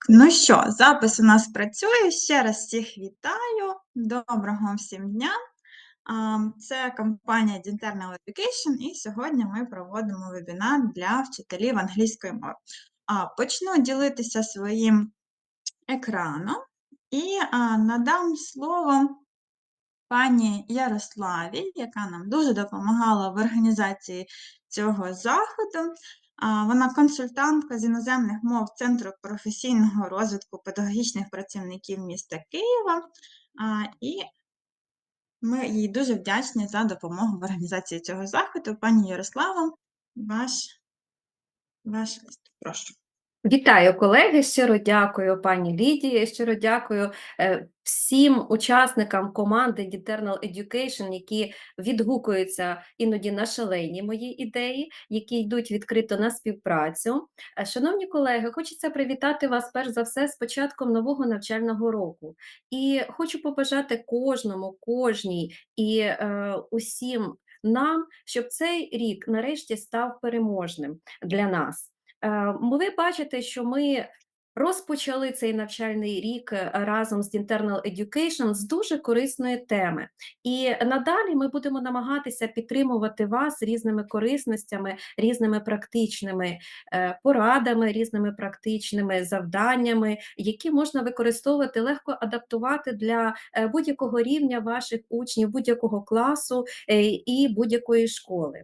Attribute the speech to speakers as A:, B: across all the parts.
A: Ну що, запис у нас працює. Ще раз всіх вітаю. Доброго всім дня. Це компанія Dinternal Education, і сьогодні ми проводимо вебінар для вчителів англійської мови. Почну ділитися своїм екраном і надам слово пані Ярославі, яка нам дуже допомагала в організації цього заходу. Вона консультантка з іноземних мов Центру професійного розвитку педагогічних працівників міста Києва, і ми їй дуже вдячні за допомогу в організації цього заходу. Пані Ярослава, ваш лист, прошу.
B: Вітаю, колеги! Щиро дякую пані Лідії, щиро дякую всім учасникам команди Dinternal Education, які відгукуються іноді на шалені мої ідеї, які йдуть відкрито на співпрацю. Шановні колеги, хочеться привітати вас перш за все з початком нового навчального року. І хочу побажати кожній і усім нам, щоб цей рік нарешті став переможним для нас. Ви бачите, що ми розпочали цей навчальний рік разом з Dinternal Education з дуже корисної теми. І надалі ми будемо намагатися підтримувати вас різними корисностями, різними практичними порадами, різними практичними завданнями, які можна використовувати, легко адаптувати для будь-якого рівня ваших учнів, будь-якого класу і будь-якої школи.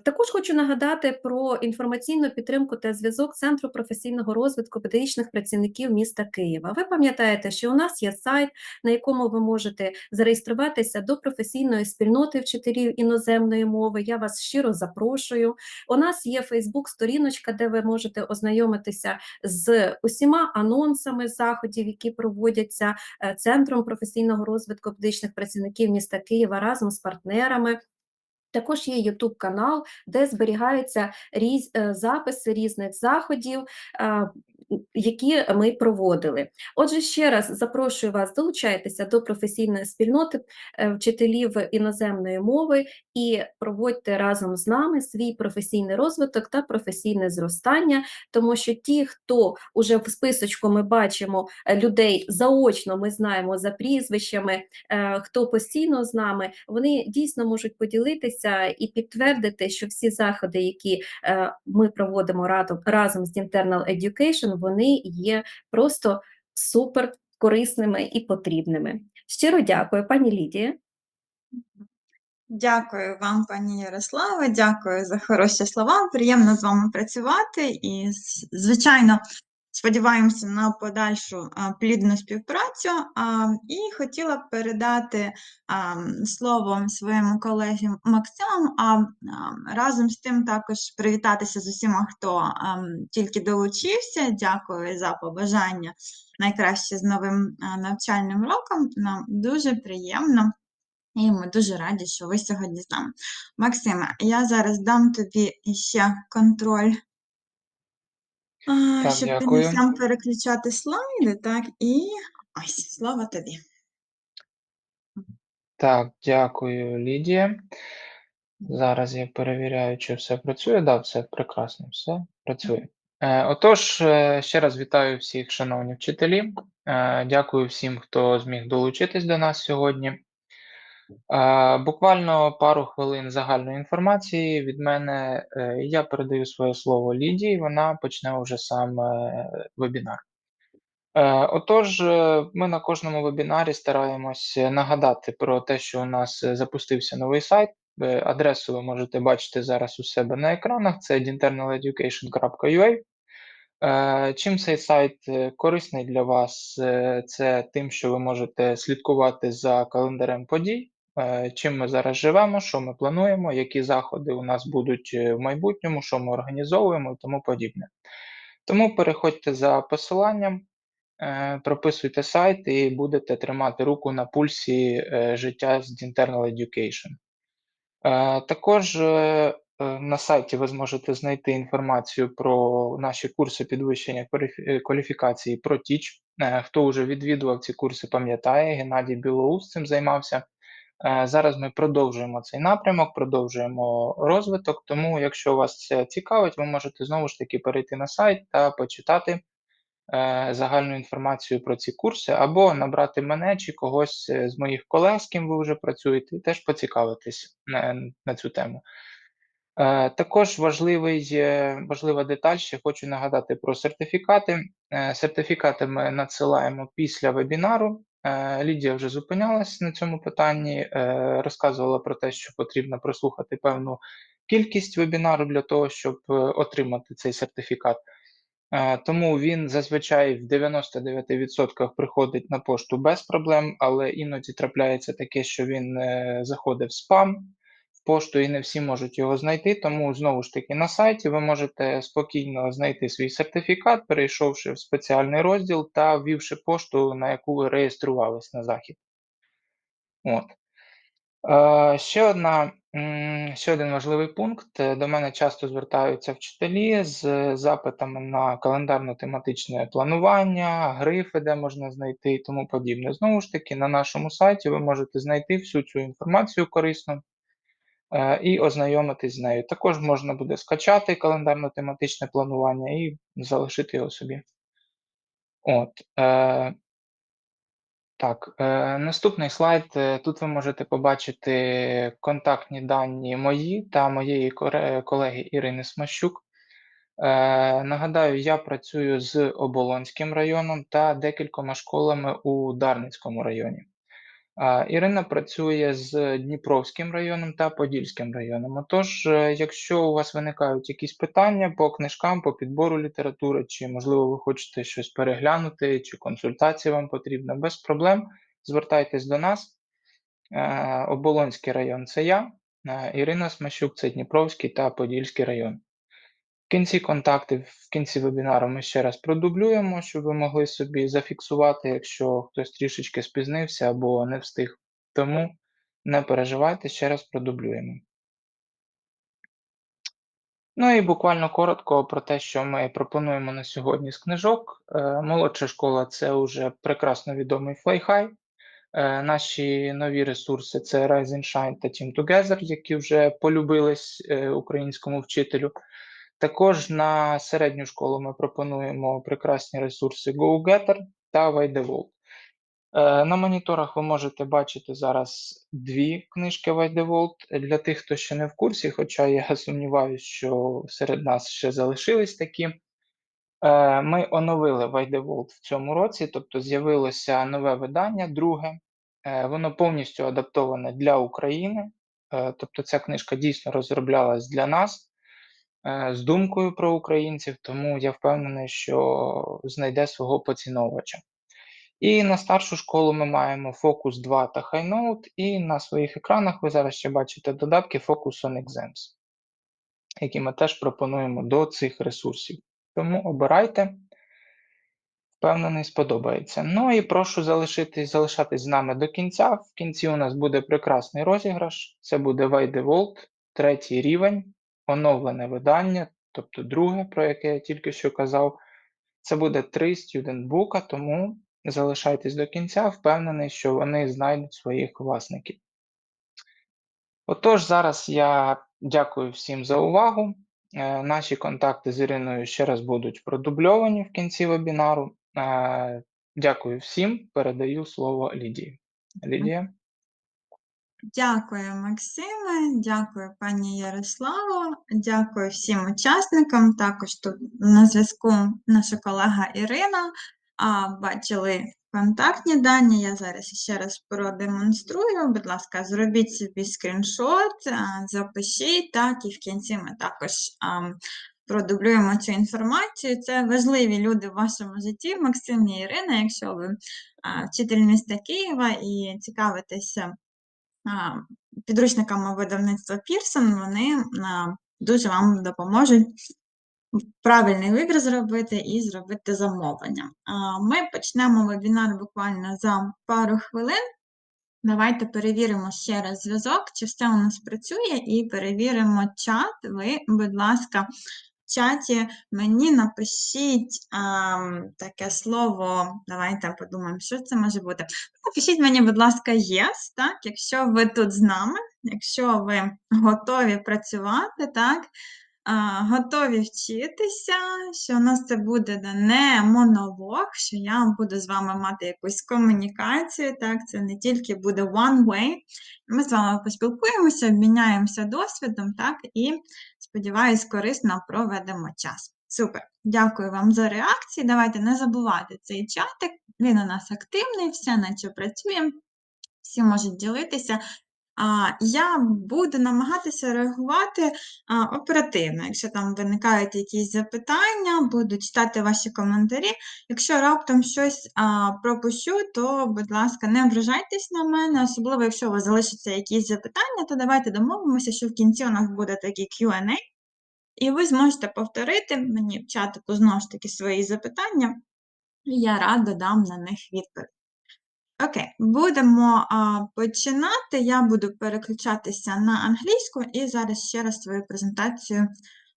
B: Також хочу нагадати про інформаційну підтримку та зв'язок Центру професійного розвитку педагогічних працівників міста Києва. Ви пам'ятаєте, що у нас є сайт, на якому ви можете зареєструватися до професійної спільноти вчителів іноземної мови. Я вас щиро запрошую. У нас є Фейсбук-сторіночка, де ви можете ознайомитися з усіма анонсами заходів, які проводяться Центром професійного розвитку педагогічних працівників міста Києва разом з партнерами. Також є YouTube-канал, де зберігаються записи різних заходів, які ми проводили. Отже, ще раз запрошую вас, долучайтеся до професійної спільноти вчителів іноземної мови і проводьте разом з нами свій професійний розвиток та професійне зростання, тому що ті, хто уже в списочку ми бачимо людей заочно, ми знаємо за прізвищами, хто постійно з нами, вони дійсно можуть поділитися і підтвердити, що всі заходи, які ми проводимо разом з Dinternal Education, вони є просто супер корисними і потрібними. Щиро дякую, пані Лідія.
A: Дякую вам, пані Ярослава, дякую за хороші слова. Приємно з вами працювати і, звичайно, сподіваємося на подальшу плідну співпрацю. І хотіла б передати слово своєму колезі Максиму, разом з тим також привітатися з усіма, хто тільки долучився. Дякую за побажання найкраще з новим навчальним роком. Нам дуже приємно. І ми дуже раді, що ви сьогодні з нами. Максиме, я зараз дам тобі ще контроль, щоб ти не сам переключати слайди, так, і ось, слово тобі.
C: Так, дякую, Лідія. Зараз я перевіряю, чи все працює. Так, все прекрасно, все працює. Отож, ще раз вітаю всіх, шановні вчителі. Дякую всім, хто зміг долучитись до нас сьогодні. Буквально пару хвилин загальної інформації від мене. Я передаю своє слово Лідії, вона почне вже сам вебінар. Отож, ми на кожному вебінарі стараємось нагадати про те, що у нас запустився новий сайт. Адресу ви можете бачити зараз у себе на екранах, це dinternaleducation.ua. Чим цей сайт корисний для вас? Це тим, що ви можете слідкувати за календарем подій, чим ми зараз живемо, що ми плануємо, які заходи у нас будуть в майбутньому, що ми організовуємо і тому подібне. Тому переходьте за посиланням, прописуйте сайт і будете тримати руку на пульсі життя з Dinternal Education. Також на сайті ви зможете знайти інформацію про наші курси підвищення кваліфікації ProTeach. Хто вже відвідував ці курси, пам'ятає, Геннадій Білоус цим займався. Зараз ми продовжуємо цей напрямок, продовжуємо розвиток, тому якщо вас це цікавить, ви можете знову ж таки перейти на сайт та почитати загальну інформацію про ці курси, або набрати мене чи когось з моїх колег, з ким ви вже працюєте, і теж поцікавитись на цю тему. Також важлива деталь, ще хочу нагадати про сертифікати. Сертифікати ми надсилаємо після вебінару. Лідія вже зупинялась на цьому питанні, розказувала про те, що потрібно прослухати певну кількість вебінару для того, щоб отримати цей сертифікат. Тому він зазвичай в 99% приходить на пошту без проблем, але іноді трапляється таке, що він заходить в спам, в пошту, і не всі можуть його знайти. Тому знову ж таки на сайті ви можете спокійно знайти свій сертифікат, перейшовши в спеціальний розділ та ввівши пошту, на яку ви реєструвались на захід. От. Ще один важливий пункт. До мене часто звертаються вчителі з запитами на календарно-тематичне планування, грифи, де можна знайти і тому подібне. Знову ж таки, на нашому сайті ви можете знайти всю цю інформацію корисну і ознайомитись з нею. Також можна буде скачати календарно-тематичне планування і залишити його собі. Так, наступний слайд. Тут ви можете побачити контактні дані мої та моєї колеги Ірини Смащук. Нагадаю, я працюю з Оболонським районом та декількома школами у Дарницькому районі. Ірина працює з Дніпровським районом та Подільським районом. Отож, якщо у вас виникають якісь питання по книжкам, по підбору літератури, чи, можливо, ви хочете щось переглянути, чи консультація вам потрібна, без проблем, звертайтесь до нас. Оболонський район – це я, Ірина Смащук – це Дніпровський та Подільський район. В кінці контактів, в кінці вебінару ми ще раз продублюємо, щоб ви могли собі зафіксувати, якщо хтось трішечки спізнився або не встиг. Тому не переживайте, ще раз продублюємо. Ну і буквально коротко про те, що ми пропонуємо на сьогодні з книжок. Молодша школа – це вже прекрасно відомий Fly-High. Наші нові ресурси – це Rise and Shine та Team Together, які вже полюбились українському вчителю. Також на середню школу ми пропонуємо прекрасні ресурси GoGetter та WideWall. На моніторах ви можете бачити зараз дві книжки WideWall. Для тих, хто ще не в курсі, хоча я сумніваюся, що серед нас ще залишились такі. Ми оновили WideWall в цьому році, тобто з'явилося нове видання, друге. Воно повністю адаптоване для України, тобто ця книжка дійсно розроблялась для нас, з думкою про українців, тому я впевнений, що знайде свого поціновувача. І на старшу школу ми маємо Focus 2 та High Note, і на своїх екранах ви зараз ще бачите додатки Focus on Exams, які ми теж пропонуємо до цих ресурсів. Тому обирайте, впевнений, сподобається. Ну і прошу залишатись з нами до кінця. В кінці у нас буде прекрасний розіграш, це буде WideWall, 3-й рівень, оновлене видання, тобто друге, про яке я тільки що казав. Це буде 3 студентбука, тому залишайтесь до кінця, впевнений, що вони знайдуть своїх власників. Отож, зараз я дякую всім за увагу. Наші контакти з Іриною ще раз будуть продубльовані в кінці вебінару. Дякую всім, передаю слово Лідії. Лідія.
A: Дякую, Максиме, дякую, пані Ярославо, дякую всім учасникам. Також тут на зв'язку наша колега Ірина. Бачили контактні дані, я зараз ще раз продемонструю. Будь ласка, зробіть собі скріншот, запишіть, так, і в кінці ми також продублюємо цю інформацію. Це важливі люди в вашому житті, Максим і Ірина, якщо ви вчитель міста Києва і цікавитеся підручниками видавництва Пірсон, вони дуже вам допоможуть правильний вибір зробити і зробити замовлення. Ми почнемо вебінар буквально за пару хвилин. Давайте перевіримо ще раз зв'язок, чи все у нас працює, і перевіримо чат. Ви, будь ласка, в чаті мені напишіть таке слово, давайте подумаємо, що це може бути. Напишіть мені, будь ласка, yes, так, якщо ви тут з нами, якщо ви готові працювати, так, готові вчитися, що у нас це буде не монолог, що я буду з вами мати якусь комунікацію, так, це не тільки буде one way. Ми з вами поспілкуємося, обміняємося досвідом, так, і, сподіваюсь, корисно проведемо час. Супер! Дякую вам за реакції. Давайте не забувати цей чатик, він у нас активний, все наче працює, всі можуть ділитися. Я буду намагатися реагувати оперативно. Якщо там виникають якісь запитання, буду читати ваші коментарі. Якщо раптом щось пропущу, то, будь ласка, не ображайтесь на мене, особливо, якщо у вас залишаться якісь запитання, то давайте домовимося, що в кінці у нас буде такий Q&A, і ви зможете повторити мені в чатику знову ж таки свої запитання, і я радо дам на них відповідь. Окей, будемо починати. Я буду переключатися на англійську і зараз ще раз свою презентацію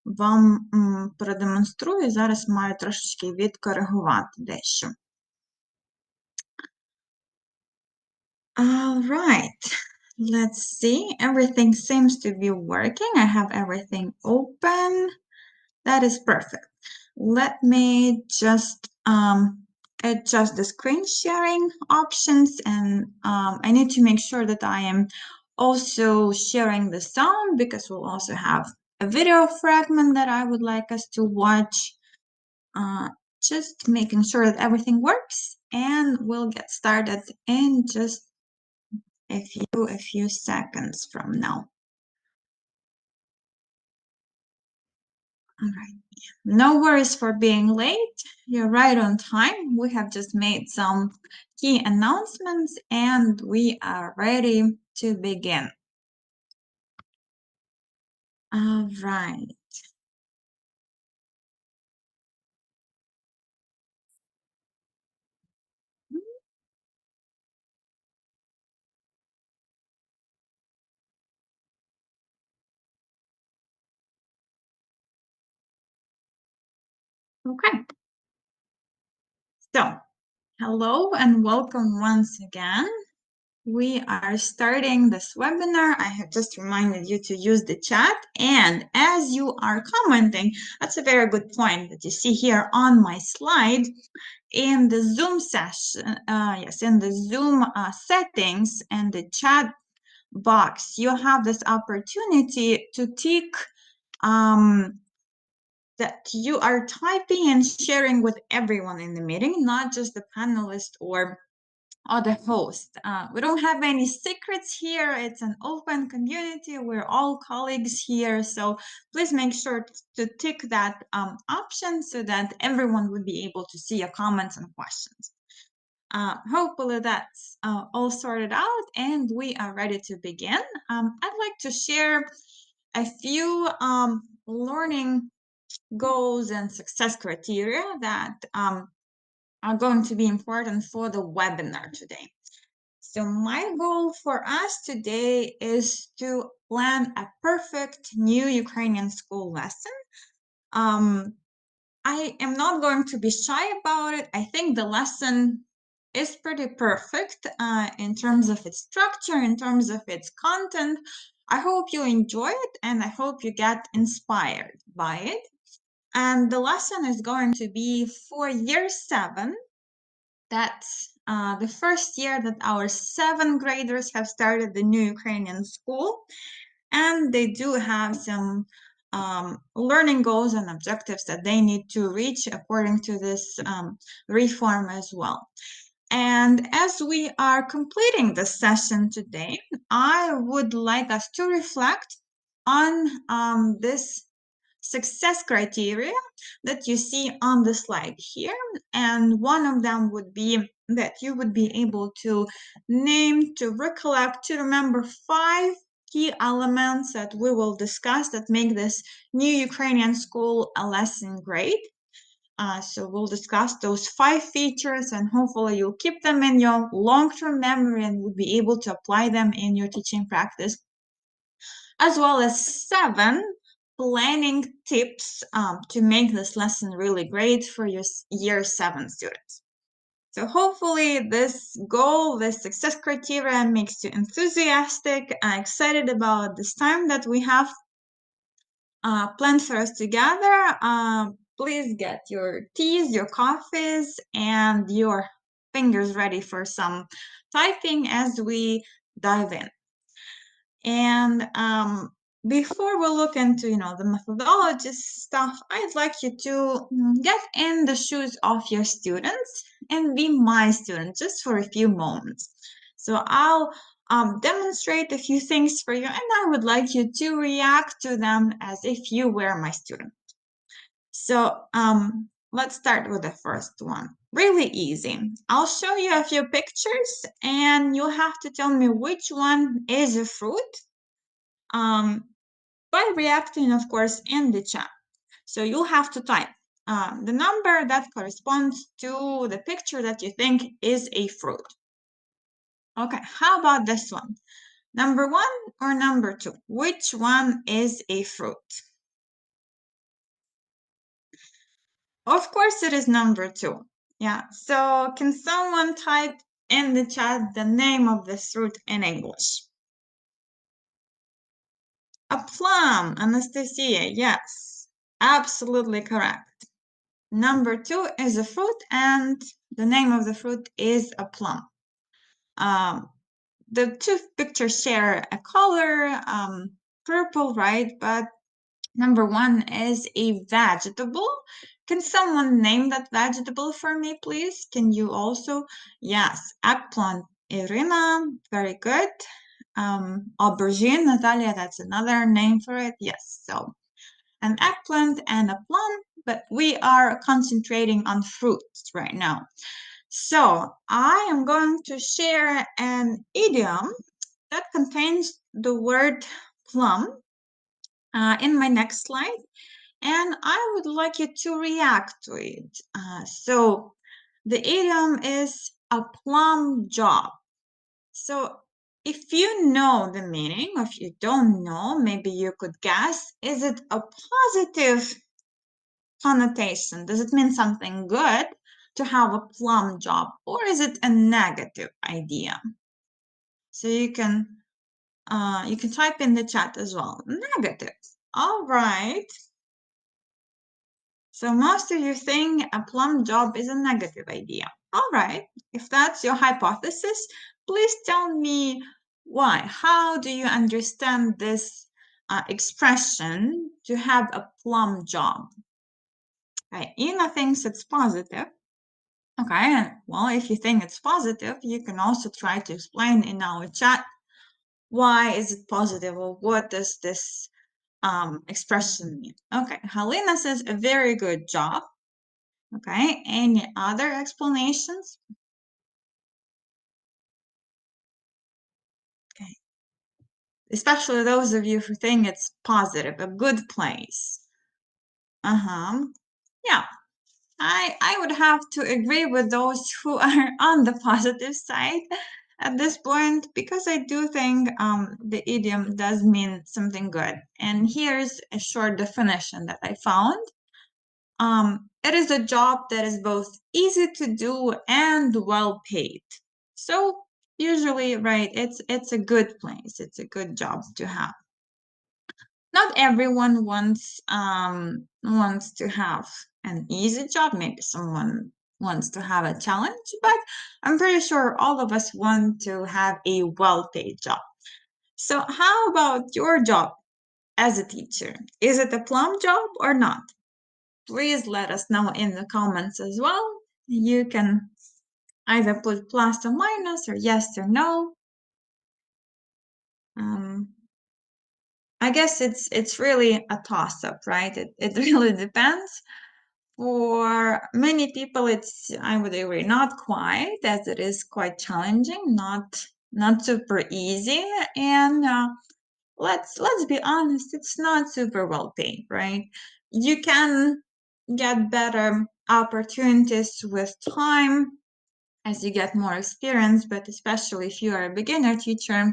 A: вам продемонструю. Зараз маю трошечки відкоригувати дещо. All right, let's see. Everything seems to be working. I have everything open. That is perfect. Let me just adjust the screen sharing options, and I need to make sure that I am also sharing the sound because we'll also have a video fragment that I would like us to watch. Just making sure that everything works, and we'll get started in just a few seconds from now. All right. No worries for being late. You're right on time. We have just made some key announcements and we are ready to begin. All right. Okay. So, hello and welcome once again. We are starting this webinar. I have just reminded you to use the chat, and as you are commenting, that's a very good point that you see here on my slide. In the Zoom session, in the Zoom settings and the chat box, you have this opportunity to tick that you are typing and sharing with everyone in the meeting, not just the panelist or other host. We don't have any secrets here. It's an open community. We're all colleagues here. So please make sure to tick that option so that everyone would be able to see your comments and questions. Hopefully that's all sorted out and we are ready to begin. I'd like to share a few learning goals and success criteria that are going to be important for the webinar today. So my goal for us today is to plan a perfect new Ukrainian school lesson. I am not going to be shy about it. I think the lesson is pretty perfect in terms of its structure, in terms of its content. I hope you enjoy it and I hope you get inspired by it. And the lesson is going to be for year 7. That's the first year that our 7th graders have started the new Ukrainian school, and they do have some learning goals and objectives that they need to reach according to this reform as well. And as we are completing the session today, I would like us to reflect on this success criteria that you see on the slide here, and one of them would be that you would be able to name, to recollect, to remember 5 key elements that we will discuss that make this new Ukrainian school a lesson great. So we'll discuss those 5 features and hopefully you'll keep them in your long-term memory and will be able to apply them in your teaching practice, as well as 7 planning tips to make this lesson really great for your year 7 students. So hopefully this goal, this success criteria makes you enthusiastic and excited about this time that we have plan for us together. Please get your teas, your coffees, and your fingers ready for some typing as we dive in. And before we look into, the methodology stuff, I'd like you to get in the shoes of your students and be my student just for a few moments. So I'll demonstrate a few things for you, and I would like you to react to them as if you were my student. So let's start with the first one. Really easy. I'll show you a few pictures, and you'll have to tell me which one is a fruit by reacting, of course, in the chat. So you'll have to type the number that corresponds to the picture that you think is a fruit. Okay, how about this one? Number 1 or number 2? Which one is a fruit? Of course, it is number 2. Yeah, so can someone type in the chat the name of this fruit in English? A plum, Anastasia, yes, absolutely correct. Number 2 is a fruit, and the name of the fruit is a plum. The two pictures share a color, purple, right? But number 1 is a vegetable. Can someone name that vegetable for me, please? Can you also? Yes, eggplant, Irina, very good. Aubergine, Natalia, that's another name for it. Yes, so an eggplant and a plum, but we are concentrating on fruits right now. So I am going to share an idiom that contains the word plum in my next slide, and I would like you to react to it. So the idiom is a plum job. So if you know the meaning, or if you don't know, maybe you could guess, is it a positive connotation? Does it mean something good to have a plum job, or is it a negative idea? So you can type in the chat as well. Negative. All right. So most of you think a plum job is a negative idea. All right. If that's your hypothesis, please tell me why. How do you understand this expression to have a plum job? Okay, Ina thinks it's positive. Okay, well, if you think it's positive, you can also try to explain in our chat why is it positive, or what does this expression mean. Okay, Helena says a very good job. Okay, any other explanations? Okay, especially those of you who think it's positive, a good place. Yeah, I would have to agree with those who are on the positive side at this point, because I do think the idiom does mean something good. And here's a short definition that I found. It is a job that is both easy to do and well paid. So usually, right, it's a good place. It's a good job to have. Not everyone wants to have an easy job. Maybe someone wants to have a challenge, but I'm pretty sure all of us want to have a well-paid job. So how about your job as a teacher? Is it a plum job or not? Please let us know in the comments as well. You can either put plus or minus, or yes or no. I guess it's really a toss-up, right? It really depends. For many people, it's, I would agree, not quite, as it is quite challenging, not super easy, and let's be honest, it's not super well paid, right? You can get better opportunities with time as you get more experience, but especially if you are a beginner teacher,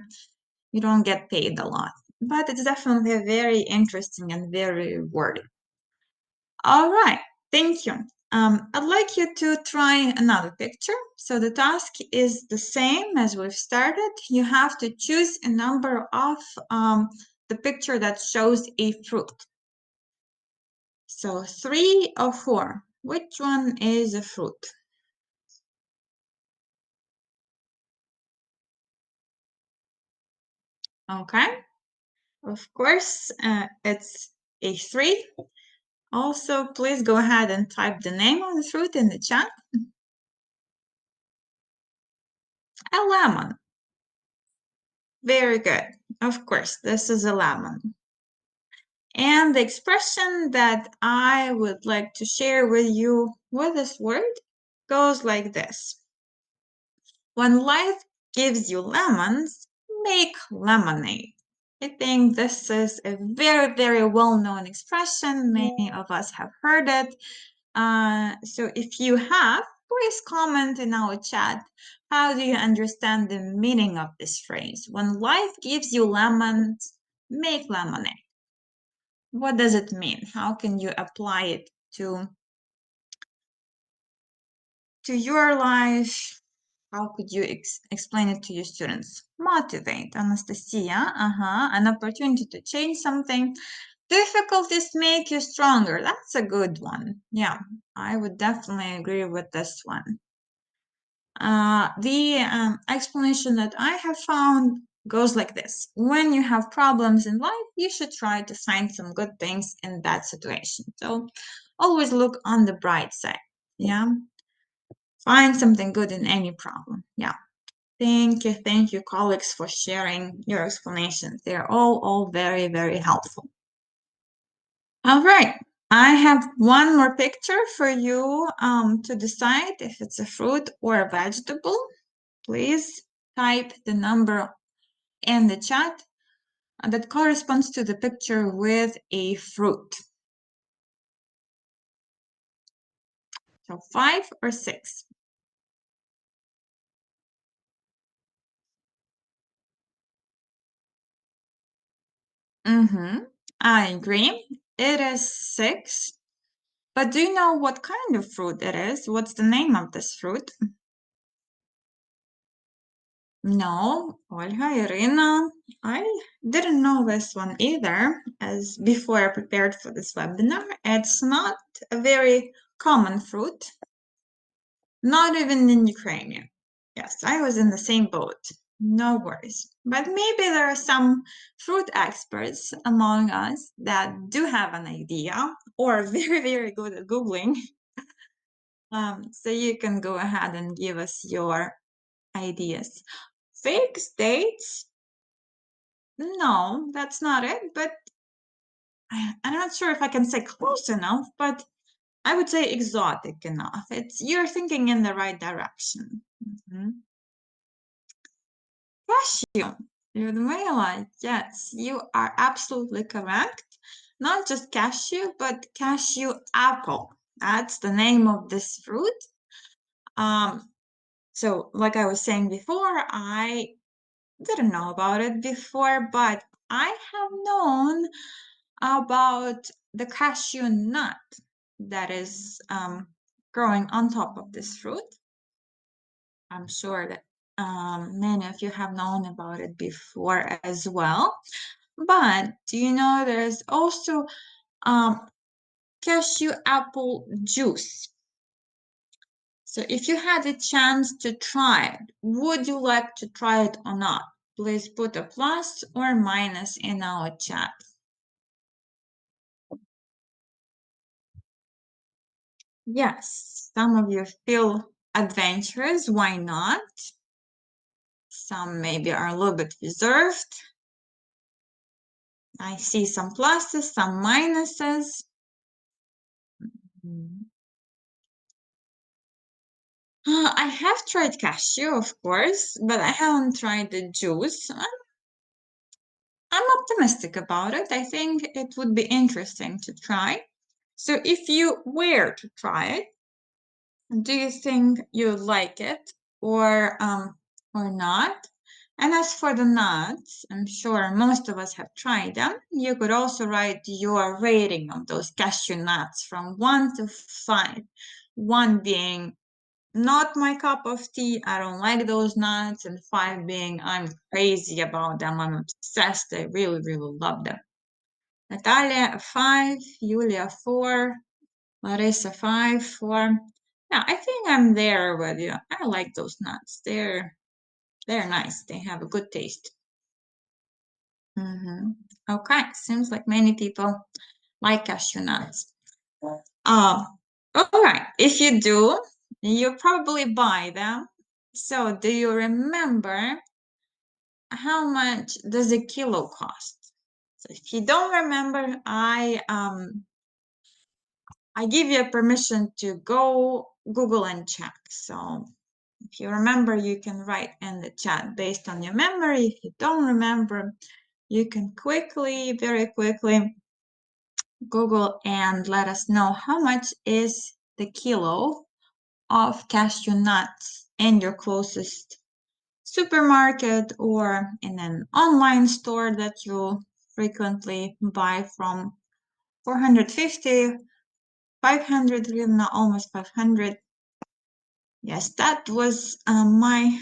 A: you don't get paid a lot. But it's definitely very interesting and very rewarding. All right, thank you. I'd like you to try another picture. So the task is the same as we've started. You have to choose a number of the picture that shows a fruit. So 3 or 4, which one is a fruit? Okay, of course, it's a 3. Also, please go ahead and type the name of the fruit in the chat. A lemon. Very good. Of course, this is a lemon. And the expression that I would like to share with you with this word goes like this. When life gives you lemons, make lemonade. I think this is a very, very well-known expression. Many of us have heard it. So if you have, please comment in our chat. How do you understand the meaning of this phrase? When life gives you lemons, make lemonade. What does it mean? How can you apply it to your life? How could you explain it to your students? Motivate, Anastasia. An opportunity to change something. Difficulties make you stronger. That's a good one. Yeah, I would definitely agree with this one. The explanation that I have found goes like this. When you have problems in life, you should try to find some good things in that situation. So always look on the bright side. Yeah. Find something good in any problem. Yeah. Thank you, colleagues, for sharing your explanations. They're all very, very helpful. All right. I have one more picture for you to decide if it's a fruit or a vegetable. Please type the number in the chat that corresponds to the picture with a fruit. So 5 or 6. I agree. It is 6. But do you know what kind of fruit it is? What's the name of this fruit? No, Olga, Irina, I didn't know this one either, as before I prepared for this webinar. It's not a very common fruit, not even in Ukraine. Yes, I was in the same boat. No worries. But maybe there are some fruit experts among us that do have an idea or are very, very good at Googling. So you can go ahead and give us your ideas. Fixed dates? No, that's not it, but I'm not sure if I can say close enough, but I would say exotic enough. You're thinking in the right direction. Cashew. Ludmila, yes, you are absolutely correct. Not just cashew, but cashew apple. That's the name of this fruit. So like I was saying before, I didn't know about it before, but I have known about the cashew nut that is growing on top of this fruit. I'm sure that many of you have known about it before as well. But do you know there's also cashew apple juice? So if you had a chance to try it, would you like to try it or not? Please put a plus or minus in our chat. Yes, some of you feel adventurous. Why not? Some maybe are a little bit reserved. I see some pluses, some minuses. I have tried cashew, of course, but I haven't tried the juice. I'm optimistic about it. I think it would be interesting to try. So if you were to try it, do you think you like it or not? And as for the nuts, I'm sure most of us have tried them. You could also write your rating of those cashew nuts from 1 to 5. 1 being not my cup of tea, I don't like those nuts, and 5 being I'm crazy about them, I'm obsessed, I really, really love them. Natalia, 5. Julia, 4. Larissa, 5, 4. Yeah, I think I'm there with you. I like those nuts. They're nice. They have a good taste. Okay, seems like many people like cashew nuts. All right, if you do, you probably buy them. So do you remember how much does a kilo cost? So if you don't remember, I give you permission to go Google and check. So if you remember, you can write in the chat based on your memory. If you don't remember, you can very quickly Google and let us know how much is the kilo of cashew nuts in your closest supermarket or in an online store that you frequently buy from. 450, 500 hryvnia, almost 500. Yes, that was my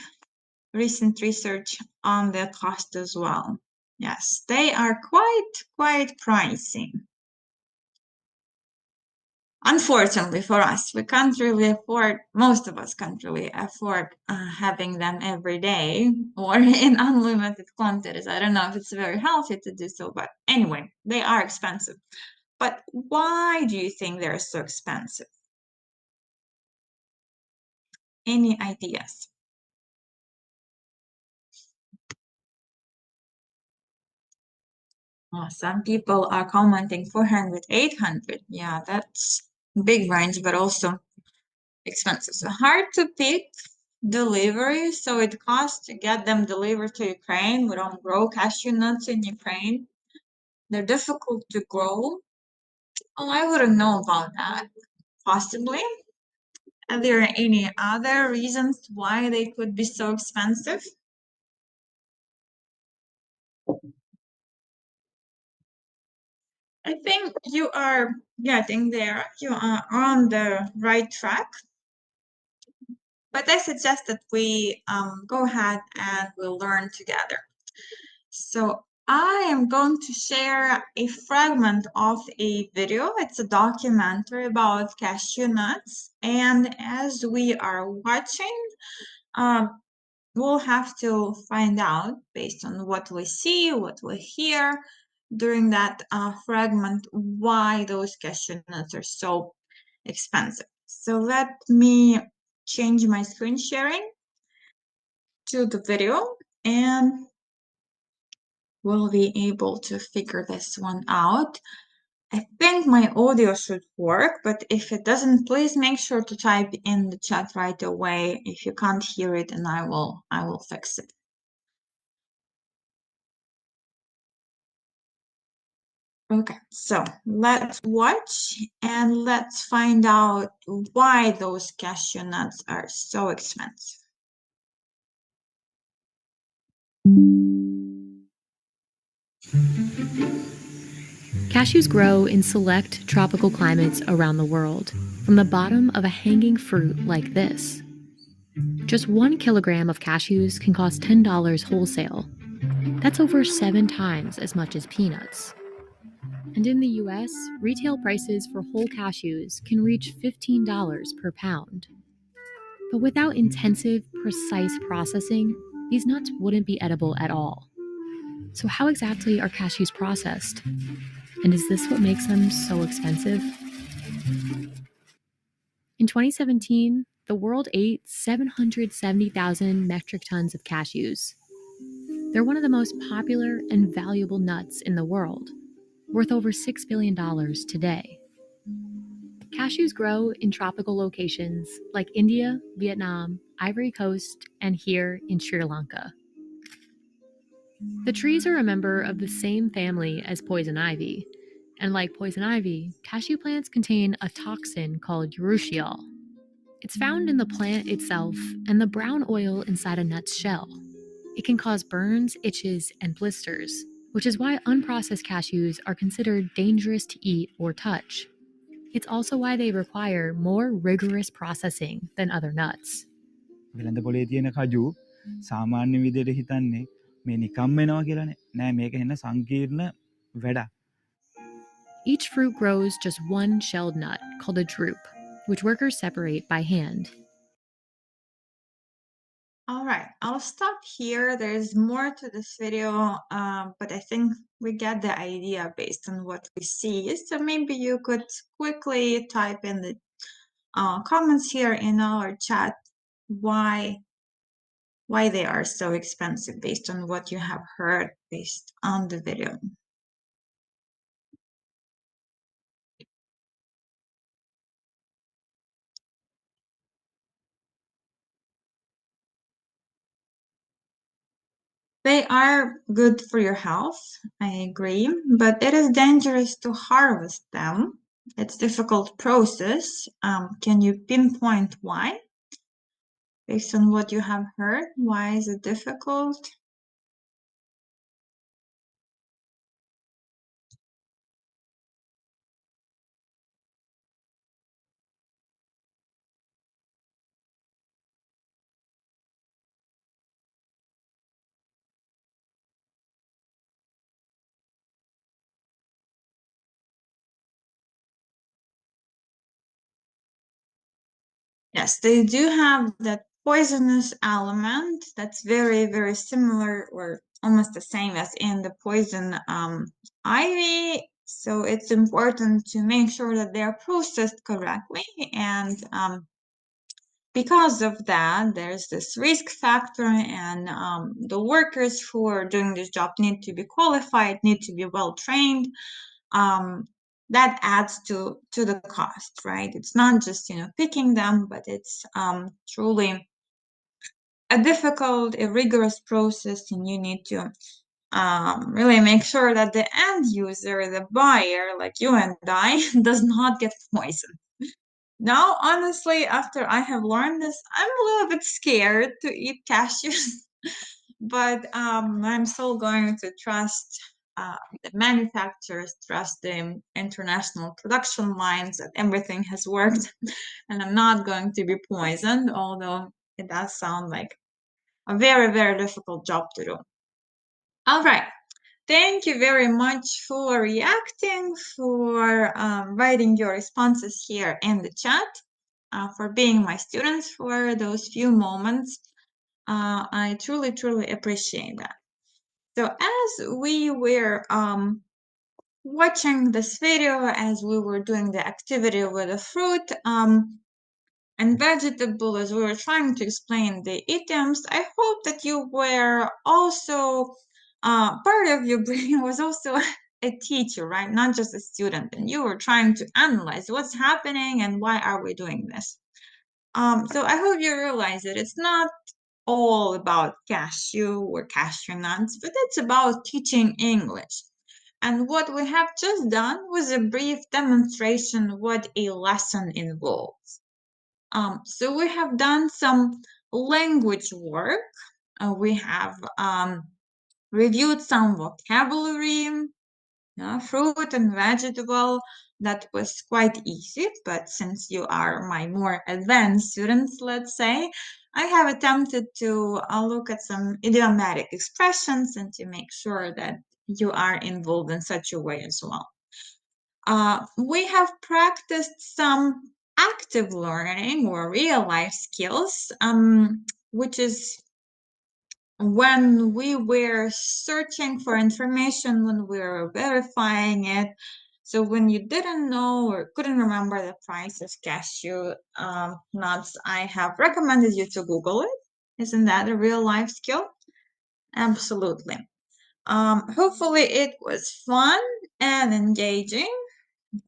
A: recent research on the cost as well. Yes, they are quite pricey. Unfortunately for us, we can't really afford, most of us can't really afford having them every day or in unlimited quantities. I don't know if it's very healthy to do so, but anyway, they are expensive. But why do you think they're so expensive? Any ideas? Some people are commenting 400, 800. Yeah, that's big range, but also expensive. So hard to pick delivery. So it costs to get them delivered to Ukraine. We don't grow cashew nuts in Ukraine. They're difficult to grow. Oh, I wouldn't know about that. Possibly. Are there any other reasons why they could be so expensive? I think you are getting there. You are on the right track. But I suggest that we go ahead and we'll learn together. So I am going to share a fragment of a video. It's a documentary about cashew nuts. And as we are watching, we'll have to find out based on what we see, what we hear during that fragment, why those cashew nuts are so expensive. So let me change my screen sharing to the video and we'll be able to figure this one out. I think my audio should work, but if it doesn't, please make sure to type in the chat right away if you can't hear it, and I will fix it. Okay, so let's watch and let's find out why those cashew nuts are so expensive.
D: Cashews grow in select tropical climates around the world, from the bottom of a hanging fruit like this. Just 1 kilogram of cashews can cost $10 wholesale. That's over 7 times as much as peanuts. And in the US, retail prices for whole cashews can reach $15 per pound. But without intensive, precise processing, these nuts wouldn't be edible at all. So how exactly are cashews processed? And is this what makes them so expensive? In 2017, the world ate 770,000 metric tons of cashews. They're one of the most popular and valuable nuts in the world, worth over $6 billion today. Cashews grow in tropical locations like India, Vietnam, Ivory Coast, and here in Sri Lanka. The trees are a member of the same family as poison ivy, and like poison ivy, cashew plants contain a toxin called urushiol. It's found in the plant itself and the brown oil inside a nut's shell. It can cause burns, itches, and blisters, which is why unprocessed cashews are considered dangerous to eat or touch. It's also why they require more rigorous processing than other nuts.
E: වෙළඳ පොලේ තියෙන කජු සාමාන්‍ය විදිහට හිතන්නේ මේ නිකම් වෙනවා කියලානේ. නෑ මේක එන්න සංකීර්ණ වැඩක්.
D: Each fruit grows just one shelled nut called a drupe, which workers separate by hand.
A: All right, I'll stop here. There's more to this video, but I think we get the idea based on what we see. So maybe you could quickly type in the comments here in our chat why they are so expensive based on what you have heard based on the video. They are good for your health, I agree, but it is dangerous to harvest them. It's a difficult process. Can you pinpoint why? Based on what you have heard, why is it difficult? Yes, they do have that poisonous element that's very, very similar or almost the same as in the poison ivy. So it's important to make sure that they are processed correctly. And because of that, there's this risk factor, and the workers who are doing this job need to be qualified, need to be well trained. That adds to the cost, right? It's not just picking them, but it's truly a difficult, a rigorous process, and you need to really make sure that the end user, the buyer, like you and I, does not get poisoned. Now, honestly, after I have learned this, I'm a little bit scared to eat cashews, but I'm still going to trust the manufacturers, trust the international production lines, that everything has worked, and I'm not going to be poisoned, although it does sound like a very, very difficult job to do. All right. Thank you very much for reacting, for writing your responses here in the chat, for being my students for those few moments. I truly, truly appreciate that. So as we were watching this video, as we were doing the activity with the fruit and vegetable, as we were trying to explain the idioms, I hope that you were also, part of your brain was also a teacher, right? Not just a student. And you were trying to analyze what's happening and why are we doing this. So I hope you realize that it's not all about cashew or cashew nuts, but it's about teaching English. And what we have just done was a brief demonstration what a lesson involves. So we have done some language work. We have reviewed some vocabulary, fruit and vegetable. That was quite easy, but since you are my more advanced students, let's say, I have attempted to look at some idiomatic expressions and to make sure that you are involved in such a way as well. We have practiced some active learning or real life skills, which is when we were searching for information, when we were verifying it. So when you didn't know or couldn't remember the price of cashew nuts, I have recommended you to Google it. Isn't that a real life skill? Absolutely. Hopefully it was fun and engaging.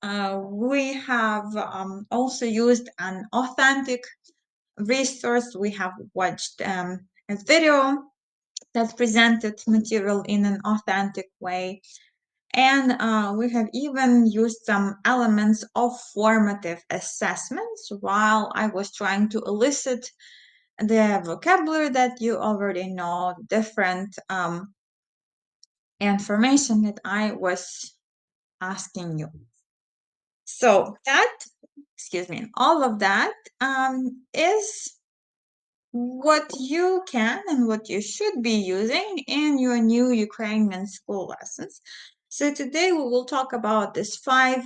A: We have also used an authentic resource. We have watched a video that presented material in an authentic way. And we have even used some elements of formative assessments while I was trying to elicit the vocabulary that you already know, different information that I was asking you. So that, all of that is what you can and what you should be using in your new Ukrainian school lessons. So today we will talk about these 5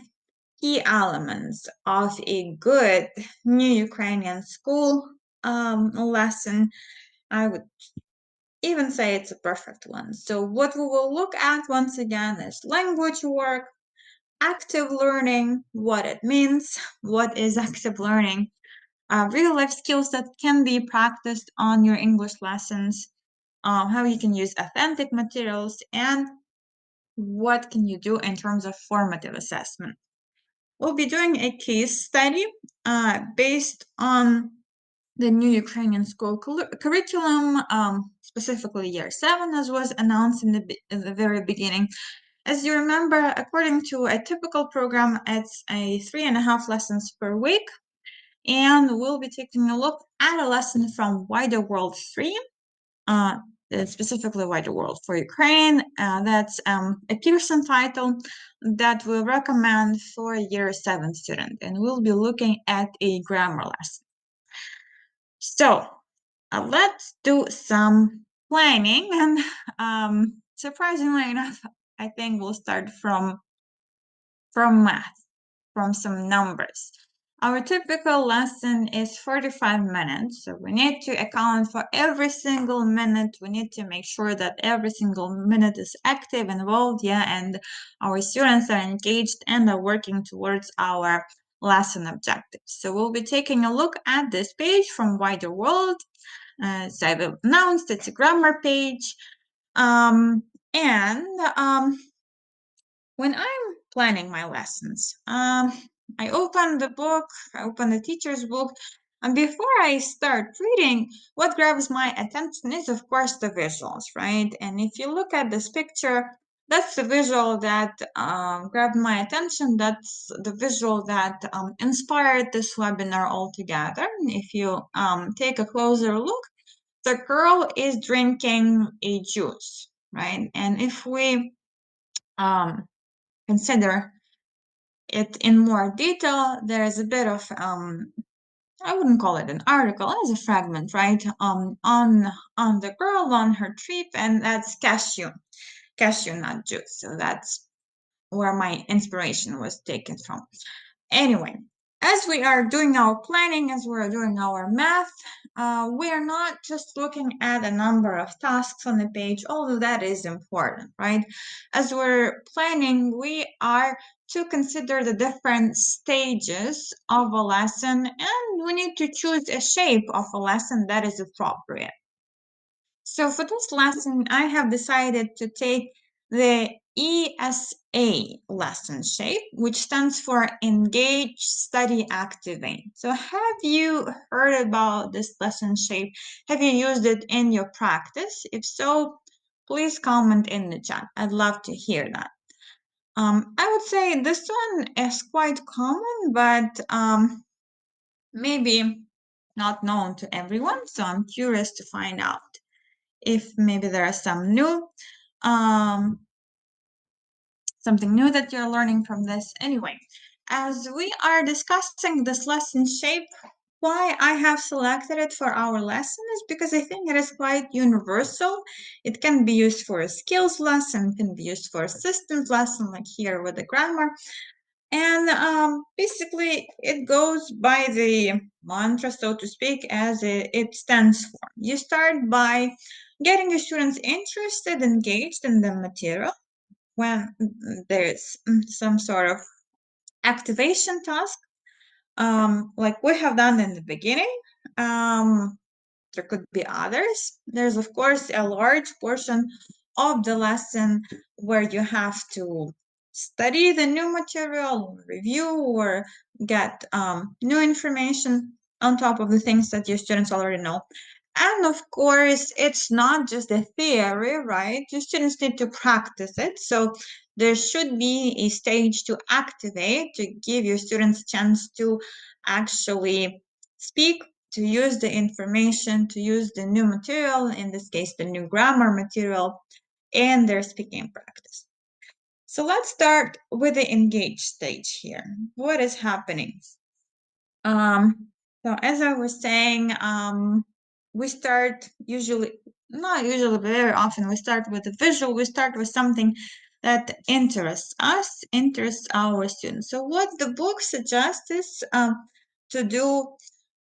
A: key elements of a good new Ukrainian school lesson. I would even say it's a perfect one. So what we will look at once again is language work, active learning, what it means, what is active learning, real life skills that can be practiced on your English lessons, how you can use authentic materials, and what can you do in terms of formative assessment. We'll be doing a case study based on the new Ukrainian school curriculum, specifically year 7, as was announced in the very beginning. As you remember, according to a typical program, it's a 3.5 lessons per week, and we'll be taking a look at a lesson from Wider World 3, specifically Wider World for Ukraine. That's a Pearson title that we recommend for a year 7 student, and we'll be looking at a grammar lesson. So let's do some planning, and surprisingly enough, I think we'll start from math, from some numbers. Our typical lesson is 45 minutes, so we need to account for every single minute. We need to make sure that every single minute is active, involved, and our students are engaged and are working towards our lesson objectives. So we'll be taking a look at this page from Wider World. So I've announced it's a grammar page. When I'm planning my lessons, I open the book, I open the teacher's book, and before I start reading, what grabs my attention is, of course, the visuals, right? And if you look at this picture, that's the visual that grabbed my attention. That's the visual that inspired this webinar altogether. If you take a closer look, the girl is drinking a juice, right? And if we consider it in more detail, there's a bit of I wouldn't call it an article, it's a fragment, right? On the girl on her trip, and that's cashew nut juice. So that's where my inspiration was taken from. Anyway, as we are doing our planning, as we're doing our math, we are not just looking at a number of tasks on the page, although that is important, right? As we're planning, we are to consider the different stages of a lesson, and we need to choose a shape of a lesson that is appropriate. So for this lesson, I have decided to take the ESA lesson shape, which stands for Engage, Study, Activate. So have you heard about this lesson shape? Have you used it in your practice? If so, please comment in the chat. I'd love to hear that. I would say this one is quite common, but maybe not known to everyone. So I'm curious to find out if maybe there are some new, something new that you're learning from this. Anyway, as we are discussing this lesson shape, why I have selected it for our lesson is because I think it is quite universal. It can be used for a skills lesson, can be used for a systems lesson, like here with the grammar. And basically, it goes by the mantra, so to speak, as it stands for. You start by getting your students interested, engaged in the material. When there's some sort of activation task, like we have done in the beginning, there could be others. There's, of course, a large portion of the lesson where you have to study the new material, review, or get new information on top of the things that your students already know. And of course, it's not just a theory, right? Your students need to practice it. So there should be a stage to activate, to give your students a chance to actually speak, to use the information, to use the new material, in this case, the new grammar material, in their speaking practice. So let's start with the engage stage here. What is happening? So as I was saying, we start usually, not usually, but very often, we start with a visual. We start with something that interests us, interests our students. So what the book suggests is to do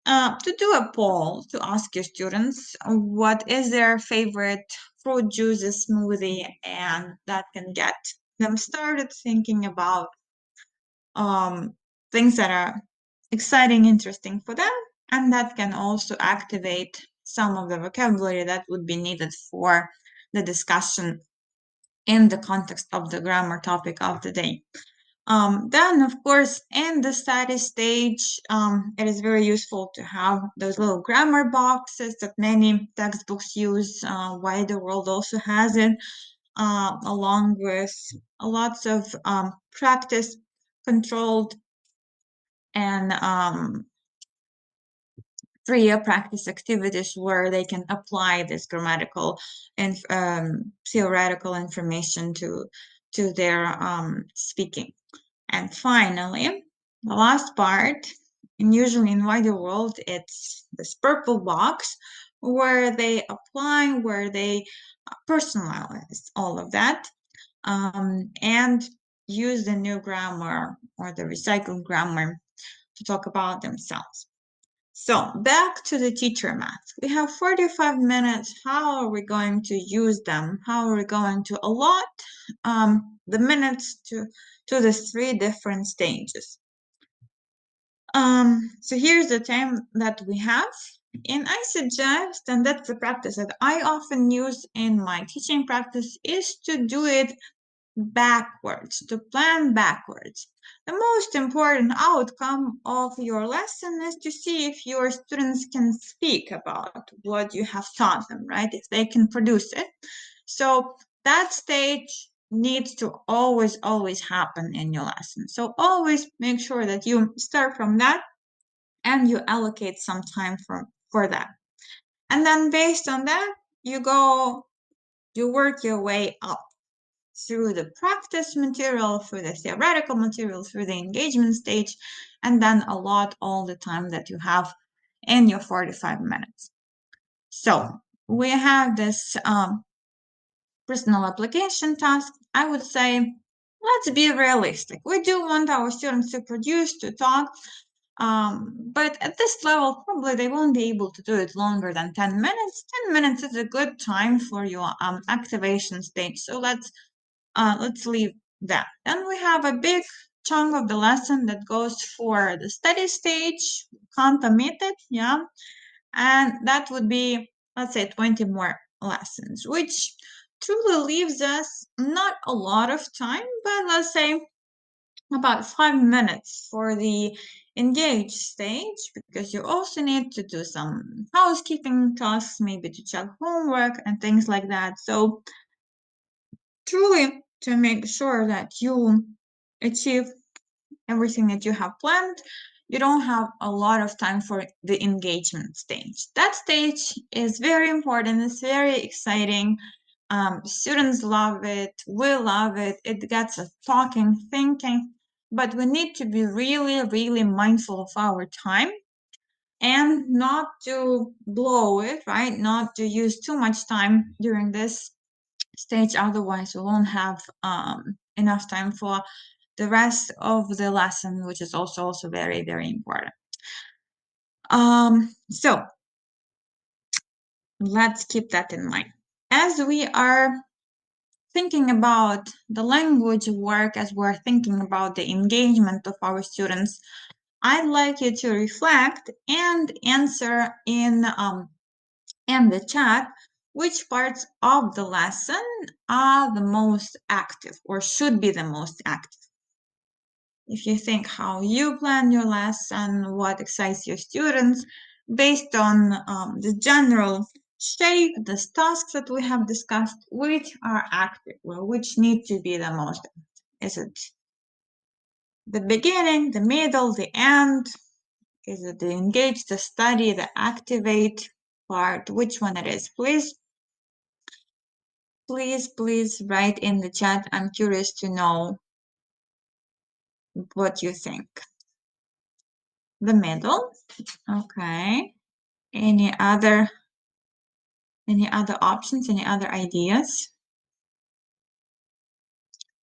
A: a poll to ask your students what is their favorite fruit juices smoothie, and that can get them started thinking about things that are exciting, interesting for them, and that can also activate some of the vocabulary that would be needed for the discussion in the context of the grammar topic of the day. Then, of course, in the study stage, it is very useful to have those little grammar boxes that many textbooks use. Why the World also has it, along with lots of practice controlled and 3-year practice activities where they can apply this grammatical and theoretical information to their speaking. And finally, the last part, and usually in wider world, it's this purple box where they apply, where they personalize all of that, and use the new grammar or the recycled grammar to talk about themselves. So back to the teacher math. We have 45 minutes. How are we going to use them? How are we going to allot the minutes to the 3 different stages? So here's the time that we have, and I suggest, and that's the practice that I often use in my teaching practice, is to do it backwards, to plan backwards. The most important outcome of your lesson is to see if your students can speak about what you have taught them, right? If they can produce it. So that stage needs to always happen in your lesson. So always make sure that you start from that and you allocate some time for that. And then based on that, you work your way up through the practice material, through the theoretical material, through the engagement stage, and then allot all the time that you have in your 45 minutes. So we have this personal application task. I would say, let's be realistic. We do want our students to produce, to talk, but at this level, probably they won't be able to do it longer than 10 minutes. 10 minutes is a good time for your activation stage. So let's leave that. Then we have a big chunk of the lesson that goes for the study stage, can't omit it, yeah. And that would be, let's say, 20 more lessons, which truly leaves us not a lot of time, but let's say about 5 minutes for the engage stage, because you also need to do some housekeeping tasks, maybe to check homework and things like that. So truly, to make sure that you achieve everything that you have planned, you don't have a lot of time for the engagement stage. That stage is very important. It's very exciting. Students love it. We love it. It gets us talking, thinking, but we need to be really mindful of our time and not to blow it, right? Not to use too much time during this stage, otherwise we won't have enough time for the rest of the lesson, which is also very important. So let's keep that in mind as we are thinking about the language work, as we're thinking about the engagement of our students. I'd like you to reflect and answer in the chat which parts of the lesson are the most active or should be the most active. If you think how you plan your lesson, what excites your students, based on the general shape, the tasks that we have discussed, which are active or which need to be the most active? Is it the beginning, the middle, the end? Is it the engage, the study, the activate part? Which one it is? Please write in the chat. I'm curious to know what you think. The middle, okay. Any other options, any other ideas?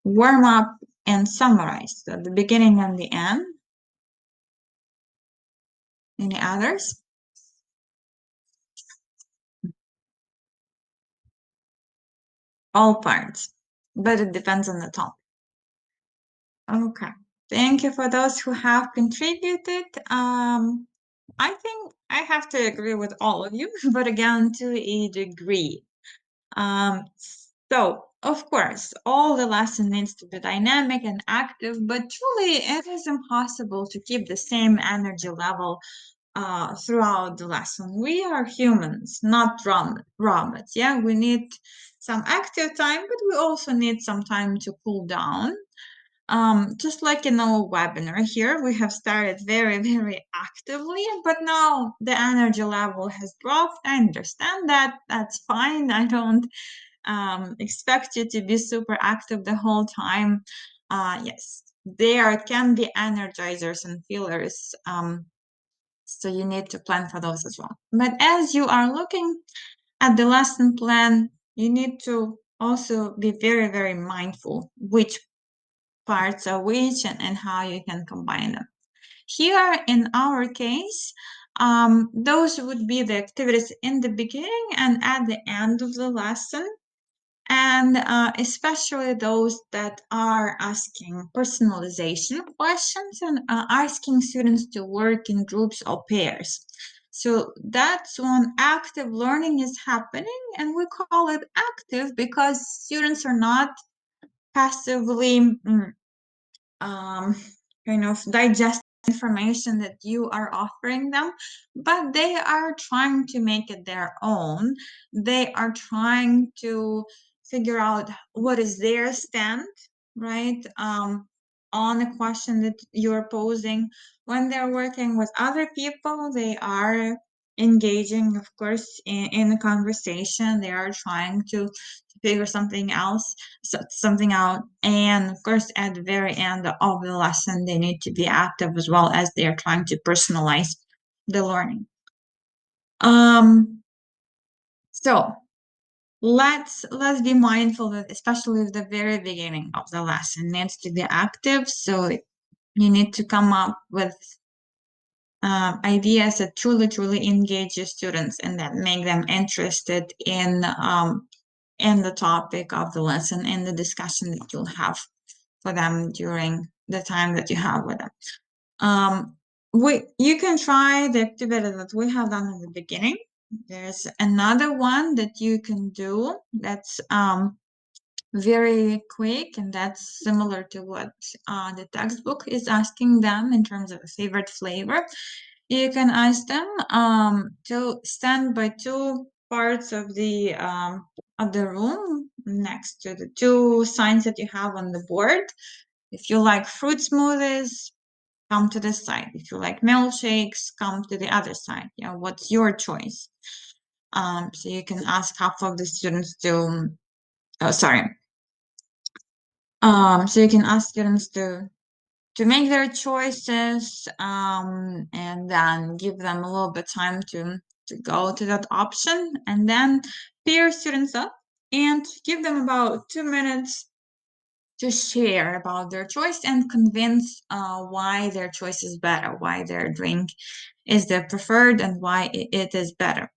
A: warm up and summarize. So the beginning and the end. Any others? All parts, but it depends on the topic. Okay, thank you for those who have contributed. I think I have to agree with all of you, but again, to a degree. So, of course, all the lesson needs to be dynamic and active, but truly it is impossible to keep the same energy level throughout the lesson. We are humans, not robots. Yeah, we need some active time, but we also need some time to cool down. Just like in our webinar here, we have started very, very actively, but now the energy level has dropped. I understand that. That's fine. I don't expect you to be super active the whole time. Yes, there can be energizers and fillers. So you need to plan for those as well. But as you are looking at the lesson plan, you need to also be very, very mindful which parts are which and how you can combine them. Here in our case, those would be the activities in the beginning and at the end of the lesson. And especially those that are asking personalization questions and asking students to work in groups or pairs. So that's when active learning is happening, and we call it active because students are not passively kind of digest information that you are offering them, but they are trying to make it their own. They are trying to figure out what is their stand, right, on a question that you're posing. When they're working with other people, they are engaging, of course, in a conversation. They are trying to figure something out, and of course at the very end of the lesson they need to be active as well, as they are trying to personalize the learning. So let's be mindful that especially the very beginning of the lesson needs to be active. So you need to come up with ideas that truly engage your students and that make them interested in the topic of the lesson, in the discussion that you'll have for them during the time that you have with them. You can try the activity that we have done in the beginning. There's another one that you can do that's very quick, and that's similar to what the textbook is asking them in terms of a favorite flavor. You can ask them to stand by two parts of the room next to the two signs that you have on the board. If you like fruit smoothies, come to this side. If you like milkshakes, come to the other side. Yeah, what's your choice? So you can ask half of the students to. So you can ask students to make their choices, and then give them a little bit time to go to that option, and then pair students up and give them about 2 minutes to share about their choice and convince why their choice is better, why their drink is their preferred, and why it is better.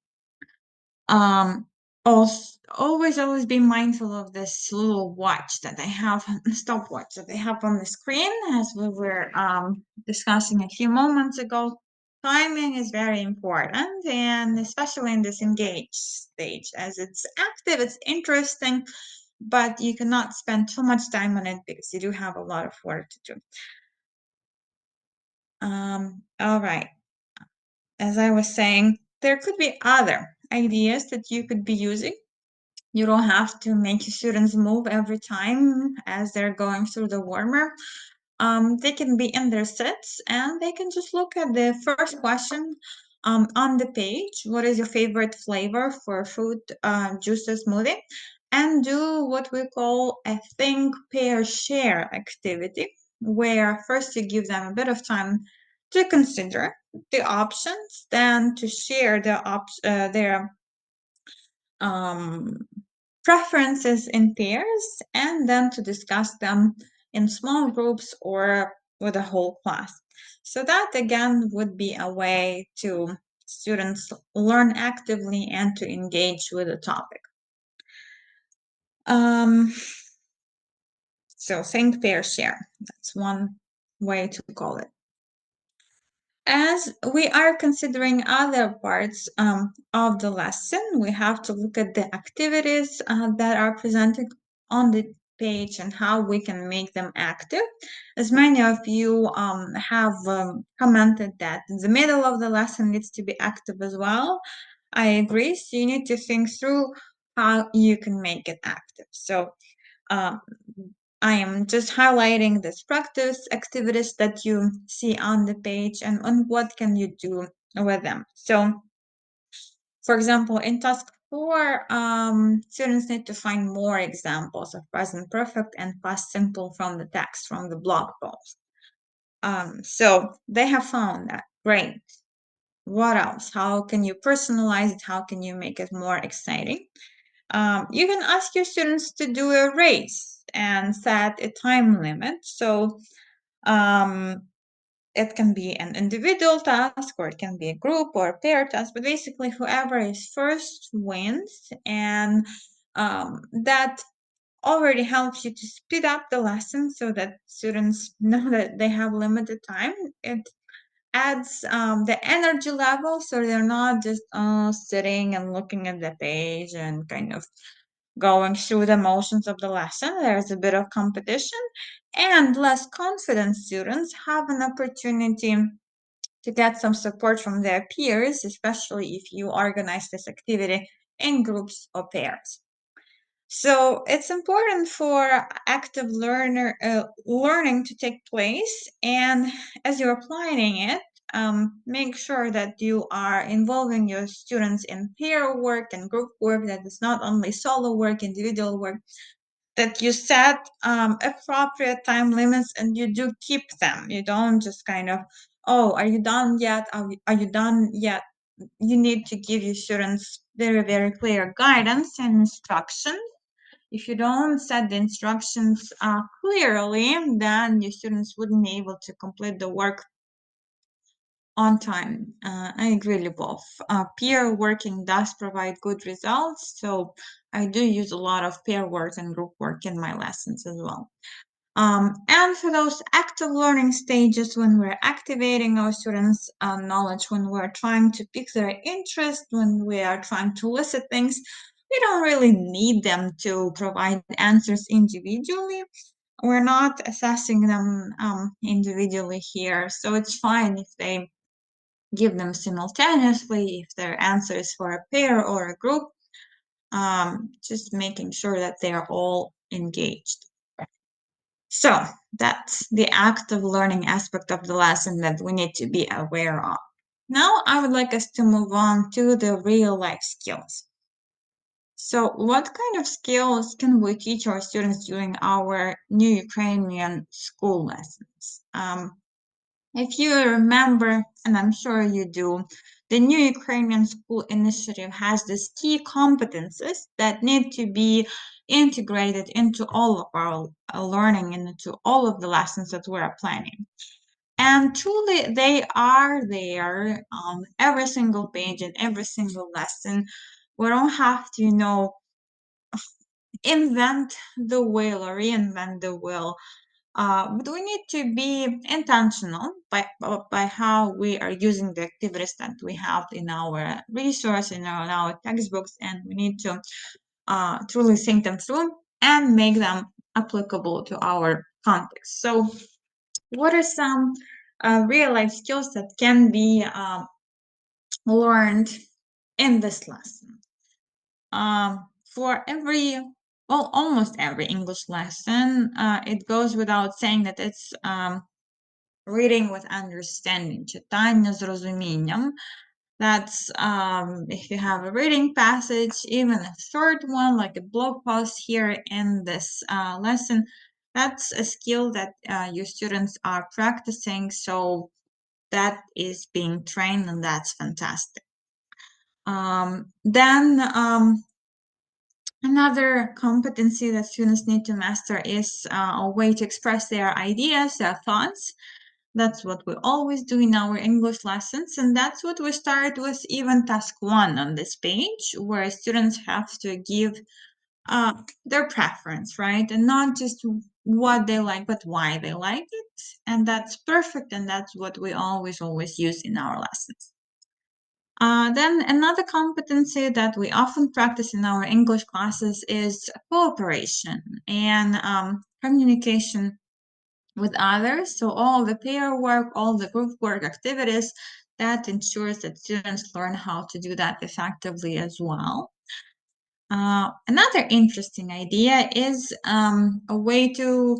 A: Also, always be mindful of this little watch that they have, stopwatch that they have on the screen, as we were discussing a few moments ago. Timing is very important, and especially in this engaged stage, as it's active, it's interesting, but you cannot spend too much time on it because you do have a lot of work to do. All right. As I was saying, there could be other ideas that you could be using. You don't have to make your students move every time as they're going through the warmer. They can be in their sets and they can just look at the first question on the page. What is your favorite flavor for fruit juice smoothie? And do what we call a think, pair, share activity, where first you give them a bit of time to consider the options, then to share their preferences in pairs, and then to discuss them in small groups or with the whole class. So that again would be a way to students learn actively and to engage with the topic. So think, pair, share. That's one way to call it. As we are considering other parts of the lesson, we have to look at the activities that are presented on the page and how we can make them active. As many of you have commented that the middle of the lesson needs to be active as well. I agree. So you need to think through how you can make it active. So I am just highlighting this practice activities that you see on the page and what can you do with them. So, for example, in task 4, students need to find more examples of present perfect and past simple from the text, from the blog post. So they have found that. Great. What else? How can you personalize it? How can you make it more exciting? You can ask your students to do a race and set a time limit. So it can be an individual task, or it can be a group or a pair task, but basically whoever is first wins, and that already helps you to speed up the lesson so that students know that they have limited time. It adds the energy level, so they're not just sitting and looking at the page and kind of going through the motions of the lesson. There's a bit of competition, and less confident students have an opportunity to get some support from their peers, especially if you organize this activity in groups or pairs. So it's important for active learning to take place, and as you're applying it, make sure that you are involving your students in pair work and group work, that is not only solo work, individual work, that you set appropriate time limits and you do keep them. You don't just kind of, oh, are you done yet? Are you done yet? You need to give your students very, very clear guidance and instructions. If you don't set the instructions clearly, then your students wouldn't be able to complete the work on time. I agree, Lyubov. Peer working does provide good results, so I do use a lot of pair work and group work in my lessons as well. And for those active learning stages, when we're activating our students' knowledge, when we're trying to pick their interest, when we are trying to elicit things, we don't really need them to provide answers individually. We're not assessing them individually here, so it's fine if they give them simultaneously, if their answer is for a pair or a group, just making sure that they are all engaged. So that's the active learning aspect of the lesson that we need to be aware of. Now I would like us to move on to the real life skills. So what kind of skills can we teach our students during our New Ukrainian school lessons? If you remember, and I'm sure you do, the New Ukrainian School Initiative has these key competences that need to be integrated into all of our learning and into all of the lessons that we're planning. And truly, they are there on every single page and every single lesson. We don't have to, invent the wheel or reinvent the wheel. But we need to be intentional by how we are using the activities that we have in our resource, in our textbooks, and we need to truly think them through and make them applicable to our context. So what are some real life skills that can be learned in this lesson? For almost every English lesson, it goes without saying that it's reading with understanding, читання з розумінням. That's if you have a reading passage, even a short one, like a blog post here in this lesson, that's a skill that your students are practicing, so that is being trained, and that's fantastic. Then Another competency that students need to master is a way to express their ideas, their thoughts. That's what we always do in our English lessons, and that's what we start with even task 1 on this page, where students have to give their preference, right? And not just what they like, but why they like it. And that's perfect, and that's what we always use in our lessons. Then another competency that we often practice in our English classes is cooperation and communication with others. So all the pair work, all the group work activities, that ensures that students learn how to do that effectively as well. Another interesting idea is a way to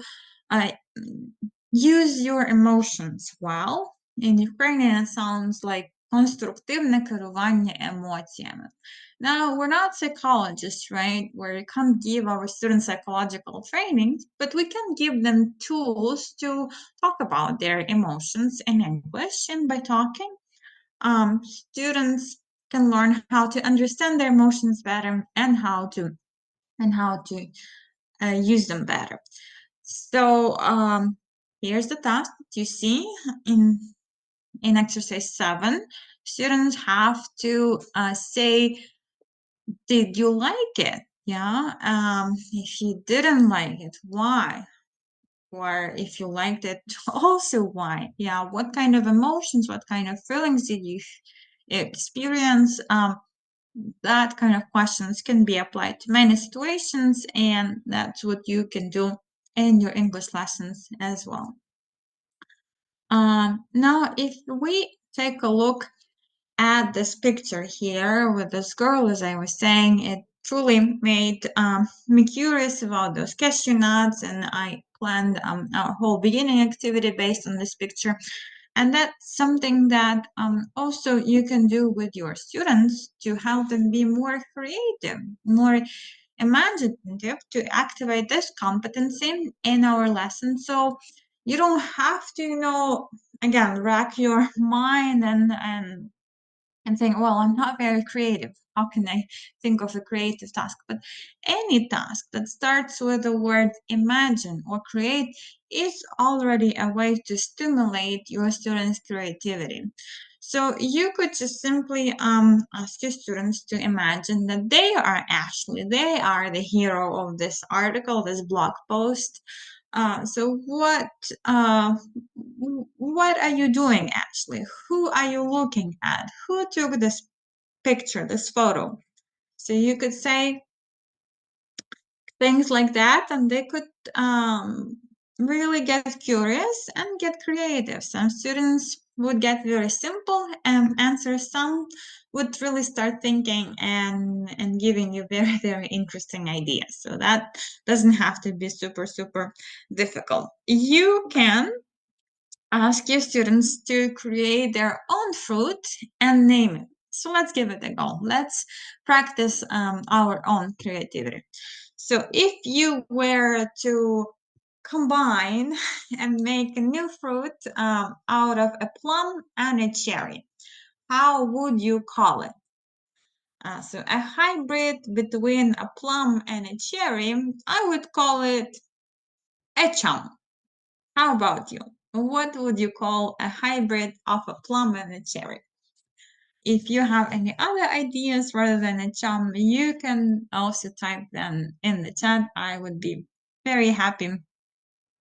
A: use your emotions well. In Ukrainian, it sounds like конструктивне керування емоціями. Now, we're not psychologists, right? Where we can't give our students psychological training, but we can give them tools to talk about their emotions in English. And by talking, students can learn how to understand their emotions better and how to use them better. So here's the task that you see in exercise 7. Students have to say, did you like it? Yeah. If you didn't like it, why? Or if you liked it, also why? Yeah. What kind of emotions, what kind of feelings did you experience? That kind of questions can be applied to many situations, and that's what you can do in your English lessons as well. Now, if we take a look at this picture here with this girl, as I was saying, it truly made me curious about those cashew nuts, and I planned our whole beginning activity based on this picture. And that's something that also you can do with your students to help them be more creative, more imaginative, to activate this competency in our lesson. So you don't have to, again, rack your mind and saying, well, I'm not very creative. How can I think of a creative task? But any task that starts with the word imagine or create is already a way to stimulate your students' creativity. So you could just simply ask your students to imagine that they are the hero of this article, this blog post. So what are you doing actually? Who are you looking at? Who took this picture, this photo? So you could say things like that, and they could really get curious and get creative. Some students would get very simple answers. Some would really start thinking and giving you very, very interesting ideas. So that doesn't have to be super, super difficult. You can ask your students to create their own fruit and name it. So let's give it a go. Let's practice our own creativity. So if you were to combine and make a new fruit out of a plum and a cherry, how would you call it? So a hybrid between a plum and a cherry, I would call it a chum. How about you? What would you call a hybrid of a plum and a cherry? If you have any other ideas rather than a chum, you can also type them in the chat. I would be very happy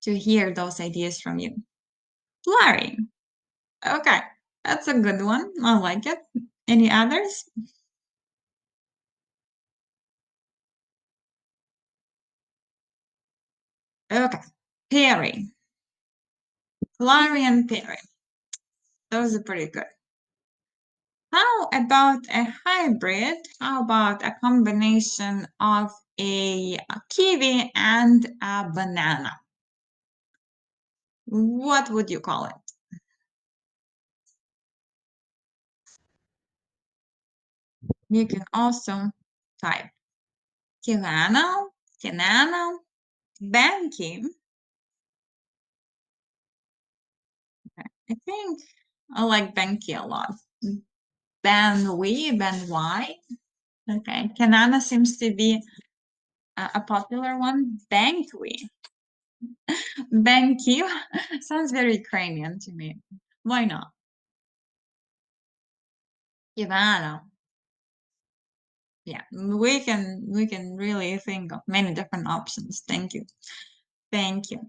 A: to hear those ideas from you. Larry. Okay, that's a good one. I like it. Any others? Okay, Perry. Larry and Perry. Those are pretty good. How about a hybrid? How about a combination of a kiwi and a banana? What would you call it? You can also type Tirana, Tinana, Banky. I think I like Banky a lot. Banwy, Banwy. Okay, Kanana seems to be a popular one, banqui. Banqui sounds very Ukrainian to me. Why not? Ivana. Yeah, we can really think of many different options. Thank you. Thank you.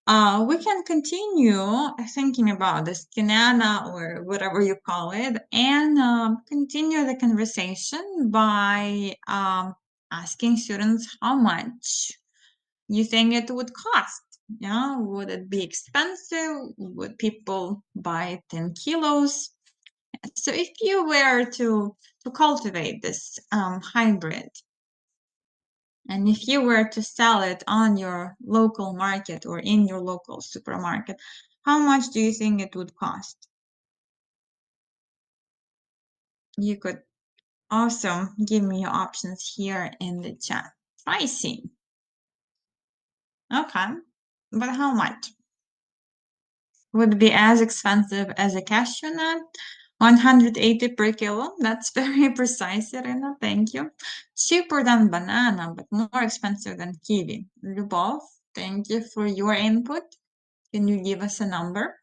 A: We can continue thinking about this kinana or whatever you call it, and continue the conversation by asking students how much you think it would cost. Yeah, would it be expensive? Would people buy 10 kilos? So if you were to cultivate this hybrid, and if you were to sell it on your local market or in your local supermarket, how much do you think it would cost? You could also give me your options here in the chat. Pricing. Okay, but how much? Would it be as expensive as a cashew nut? 180 per kilo. That's very precise, Irina. Thank you. Cheaper than banana, but more expensive than kiwi. Lyubov, thank you for your input. Can you give us a number?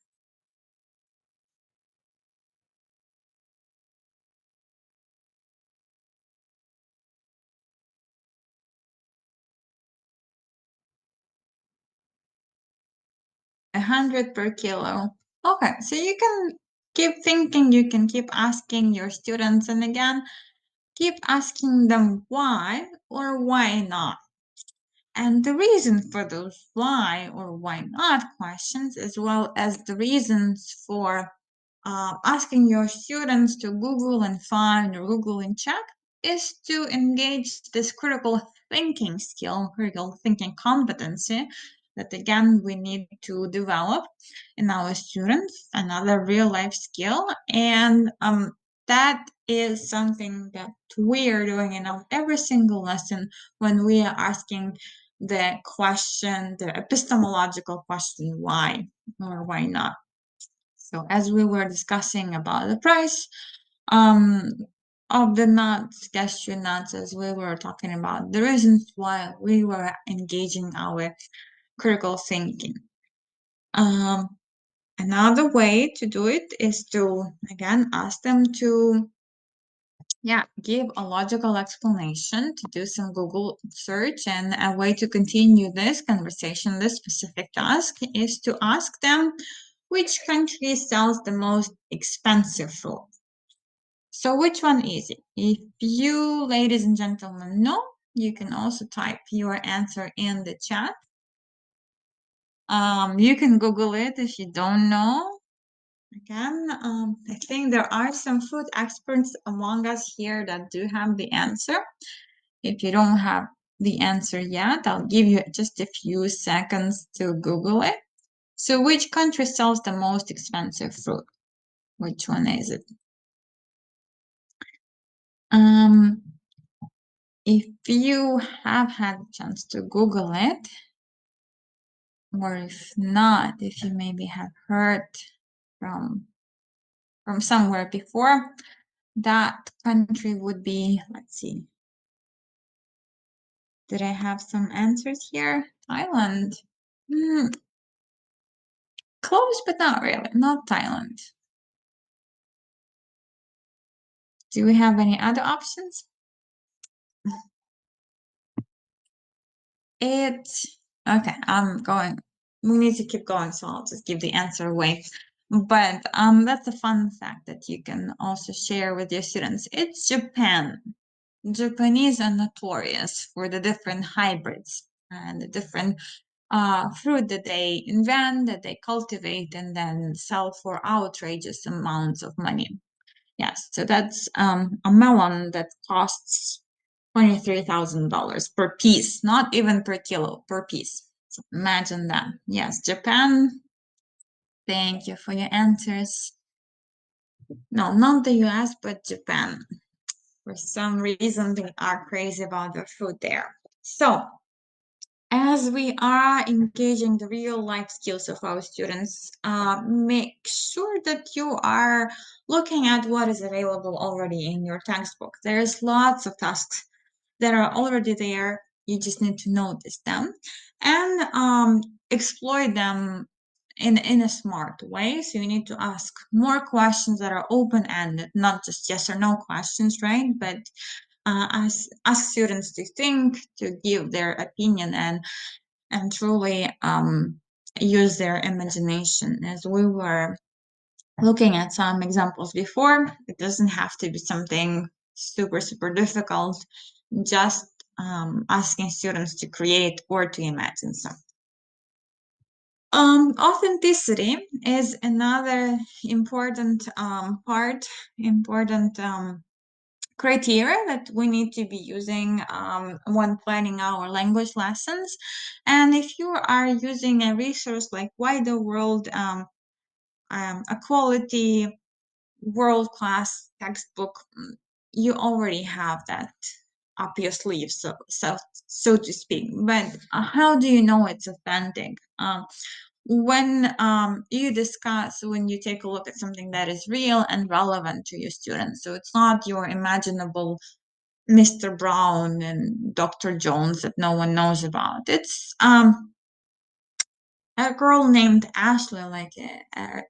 A: $100 per kilo. Okay, so you can keep thinking, you can keep asking your students, and again, keep asking them why or why not. And the reason for those why or why not questions, as well as the reasons for asking your students to Google and find or Google and check, is to engage this critical thinking skill, critical thinking competency that again we need to develop in our students, another real life skill. And that is something that we are doing in every single lesson when we are asking the question, the epistemological question, why or why not. So as we were discussing about the price of the nuts, cashew nuts, as we were talking about the reasons why we were engaging our critical thinking. Another way to do it is to, again, ask them to give a logical explanation, to do some Google search. And a way to continue this conversation, this specific task, is to ask them which country sells the most expensive fruit. So which one is it? If you, ladies and gentlemen, know, you can also type your answer in the chat. You can Google it if you don't know. Again, I think there are some food experts among us here that do have the answer. If you don't have the answer yet, I'll give you just a few seconds to Google it. So which country sells the most expensive fruit? Which one is it? If you have had a chance to Google it, or if not, if you maybe have heard from somewhere before, that country would be, let's see. Did I have some answers here? Thailand. Close, but not really. Not Thailand. Do we have any other options? Okay, I'm going. We need to keep going, so I'll just give the answer away. But that's a fun fact that you can also share with your students. It's Japan. Japanese are notorious for the different hybrids and the different fruit that they invent, that they cultivate, and then sell for outrageous amounts of money. Yes, so that's a melon that costs $23,000 per piece, not even per kilo, per piece. So imagine that. Yes, Japan. Thank you for your answers. No, not the US, but Japan. For some reason, they are crazy about the food there. So, as we are engaging the real life skills of our students, make sure that you are looking at what is available already in your textbook. There's lots of tasks that are already there. You just need to notice them and exploit them in a smart way. So you need to ask more questions that are open-ended, not just yes or no questions, right? But ask students to think, to give their opinion, and truly use their imagination. As we were looking at some examples before, it doesn't have to be something super difficult, just asking students to create or to imagine something. Authenticity is another important criteria that we need to be using when planning our language lessons. And if you are using a resource like Why the World, a quality world-class textbook, you already have that up your sleeve, so to speak. But how do you know it's authentic? When you take a look at something that is real and relevant to your students. So it's not your imaginable Mr. Brown and Dr. Jones that no one knows about. It's a girl named Ashley, like a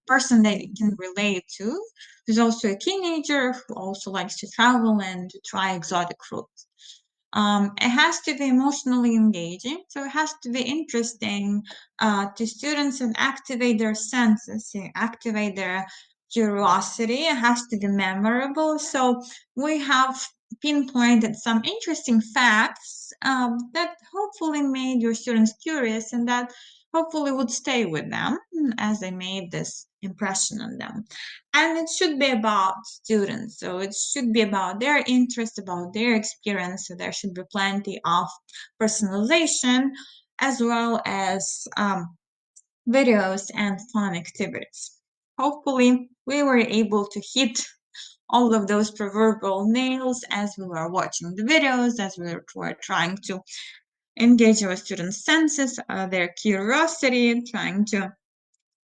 A: person that you can relate to, who's also a teenager who also likes to travel and to try exotic routes. It has to be emotionally engaging, so it has to be interesting to students and activate their senses, activate their curiosity. It has to be memorable. So we have pinpointed some interesting facts that hopefully made your students curious and that hopefully would stay with them as they made this impression on them. And it should be about students, so it should be about their interest, about their experience. So there should be plenty of personalization as well as videos and fun activities. Hopefully we were able to hit all of those proverbial nails as we were watching the videos, as we were trying to engage our students' senses, their curiosity, trying to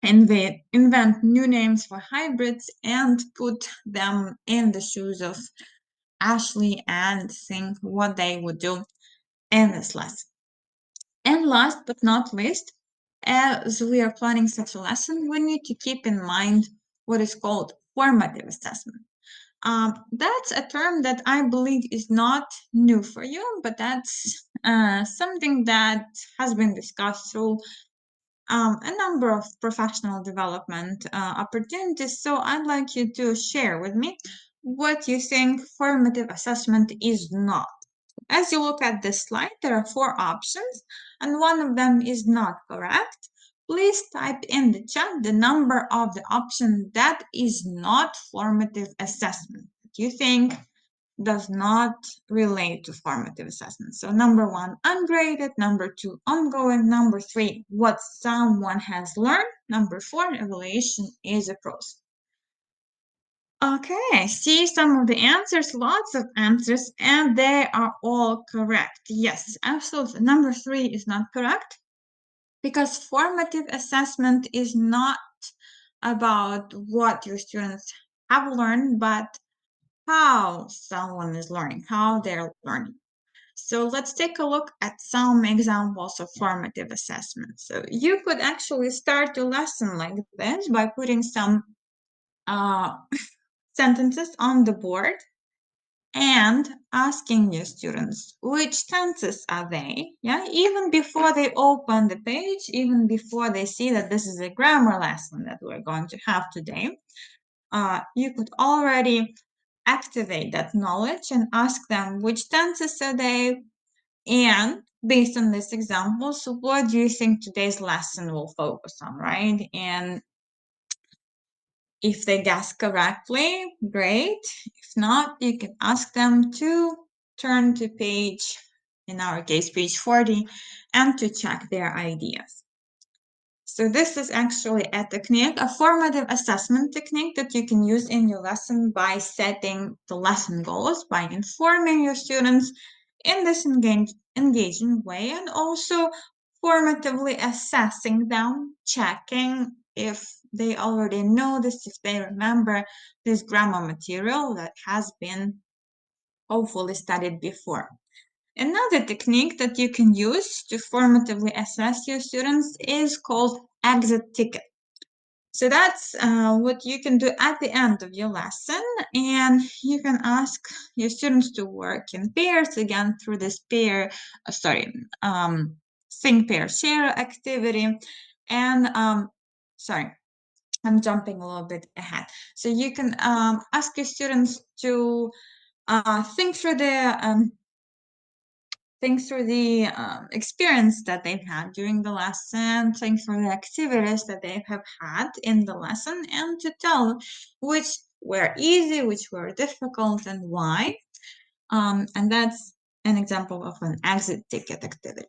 A: invent new names for hybrids and put them in the shoes of Ashley and think what they would do in this lesson. And last but not least, as we are planning such a lesson, we need to keep in mind what is called formative assessment. That's a term that I believe is not new for you, but that's something that has been discussed through a number of professional development opportunities. So I'd like you to share with me what you think formative assessment is not. As you look at this slide, there are 4 options, and one of them is not correct. Please type in the chat the number of the option that is not formative assessment that you think does not relate to formative assessment. So number 1, ungraded. Number 2, ongoing. Number 3, what someone has learned. Number 4, evaluation is a process. Okay, I see some of the answers, lots of answers, and they are all correct. Yes, absolutely. Number 3 is not correct because formative assessment is not about what your students have learned, but how someone is learning, how they're learning. So let's take a look at some examples of formative assessment. So you could actually start a lesson like this by putting some sentences on the board and asking your students which tenses are they, even before they open the page, even before they see that this is a grammar lesson that we're going to have today. You could already activate that knowledge and ask them which tenses are they, and based on this example, so what do you think today's lesson will focus on, right? And if they guess correctly, great. If not, you can ask them to turn to page, in our case, page 40, and to check their ideas. So this is actually a technique, a formative assessment technique that you can use in your lesson by setting the lesson goals, by informing your students in this engaging way, and also formatively assessing them, checking if they already know this, if they remember this grammar material that has been hopefully studied before. Another technique that you can use to formatively assess your students is called exit ticket. So that's what you can do at the end of your lesson, and you can ask your students to work in pairs again through this think, pair, share activity. And I'm jumping a little bit ahead. So you can ask your students to think through the experience that they've had during the lesson, think through the activities that they have had in the lesson, and to tell which were easy, which were difficult, and why. And that's an example of an exit ticket activity.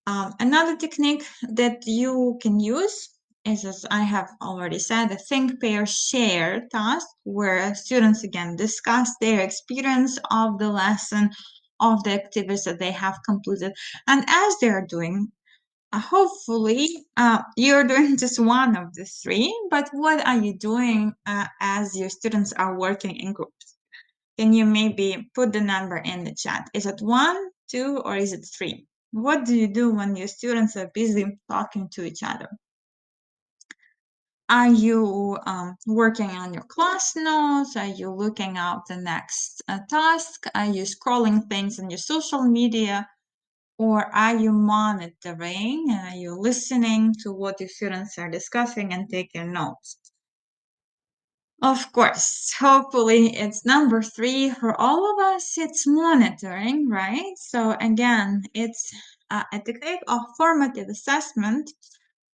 A: Another technique that you can use is, as I have already said, the think, pair, share task, where students again discuss their experience of the lesson, of the activities that they have completed. And as they're doing, hopefully you're doing just one of the three, but what are you doing as your students are working in groups? Can you maybe put the number in the chat? Is it 1, 2, or is it 3? What do you do when your students are busy talking to each other? Are you working on your class notes? Are you looking up the next task? Are you scrolling things on your social media? Or are you monitoring? Are you listening to what your students are discussing and taking notes? Of course, hopefully it's number 3 for all of us. It's monitoring, right? So again, it's a technique of formative assessment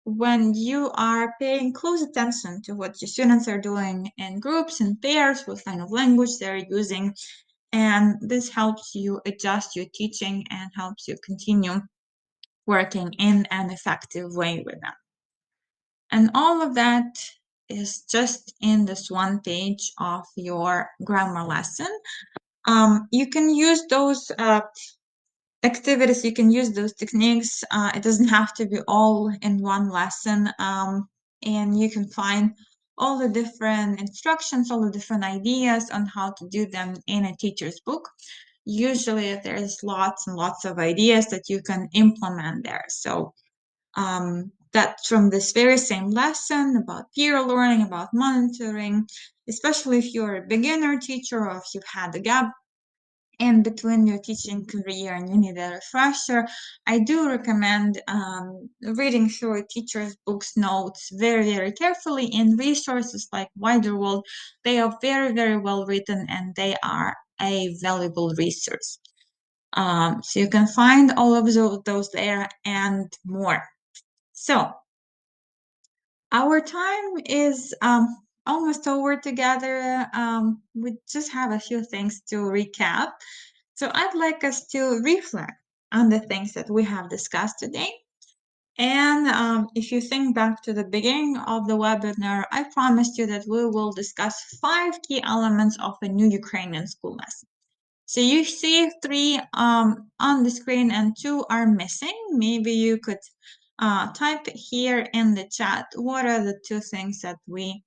A: when you are paying close attention to what your students are doing in groups and pairs, what kind of language they're using. And this helps you adjust your teaching and helps you continue working in an effective way with them. And all of that is just in this one page of your grammar lesson. You can use those activities, you can use those techniques. It doesn't have to be all in one lesson. And you can find all the different instructions, all the different ideas on how to do them in a teacher's book. Usually there's lots and lots of ideas that you can implement there. So that's from this very same lesson about peer learning, about monitoring, especially if you're a beginner teacher or if you've had a gap in between your teaching career and you need a refresher. I do recommend reading through a teacher's book's notes very, very carefully in resources like Wider World. They are very, very well written and they are a valuable resource. So you can find all of those there and more. So our time is almost over together. We just have a few things to recap. So I'd like us to reflect on the things that we have discussed today. And if you think back to the beginning of the webinar, I promised you that we will discuss 5 key elements of a new Ukrainian school lesson. So you see 3 on the screen and 2 are missing. Maybe you could type here in the chat, what are the 2 things that we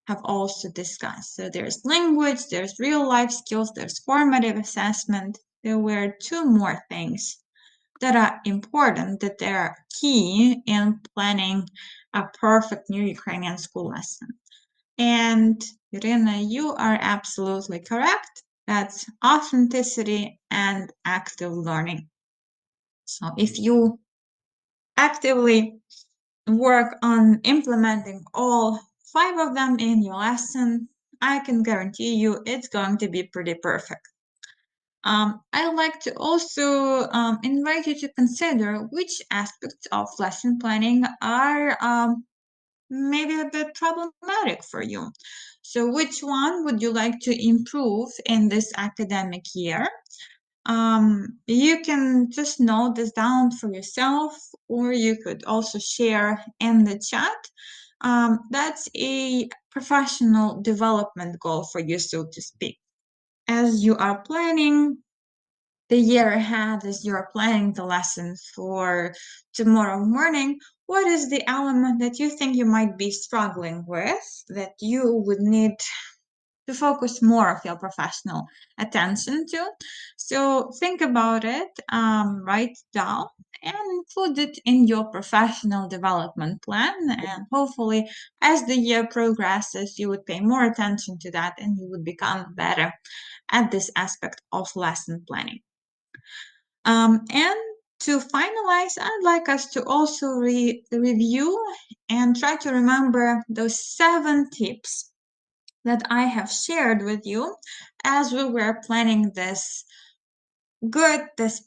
A: have also discussed? So there's language, there's real life skills, there's formative assessment. There were 2 more things that are important, that they are key in planning a perfect new Ukrainian school lesson. And Irina, you are absolutely correct. That's authenticity and active learning. So if you actively work on implementing all 5 of them in your lesson, I can guarantee you it's going to be pretty perfect. I'd like to also invite you to consider which aspects of lesson planning are maybe a bit problematic for you. So which one would you like to improve in this academic year? You can just note this down for yourself, or you could also share in the chat. That's a professional development goal for you, so to speak. As you are planning the year ahead, as you're planning the lesson for tomorrow morning, what is the element that you think you might be struggling with, that you would need to focus more of your professional attention to. So think about it, write it down, and include it in your professional development plan. And hopefully, as the year progresses, you would pay more attention to that and you would become better at this aspect of lesson planning. And to finalize, I'd like us to also review and try to remember those 7 tips that I have shared with you as we were planning this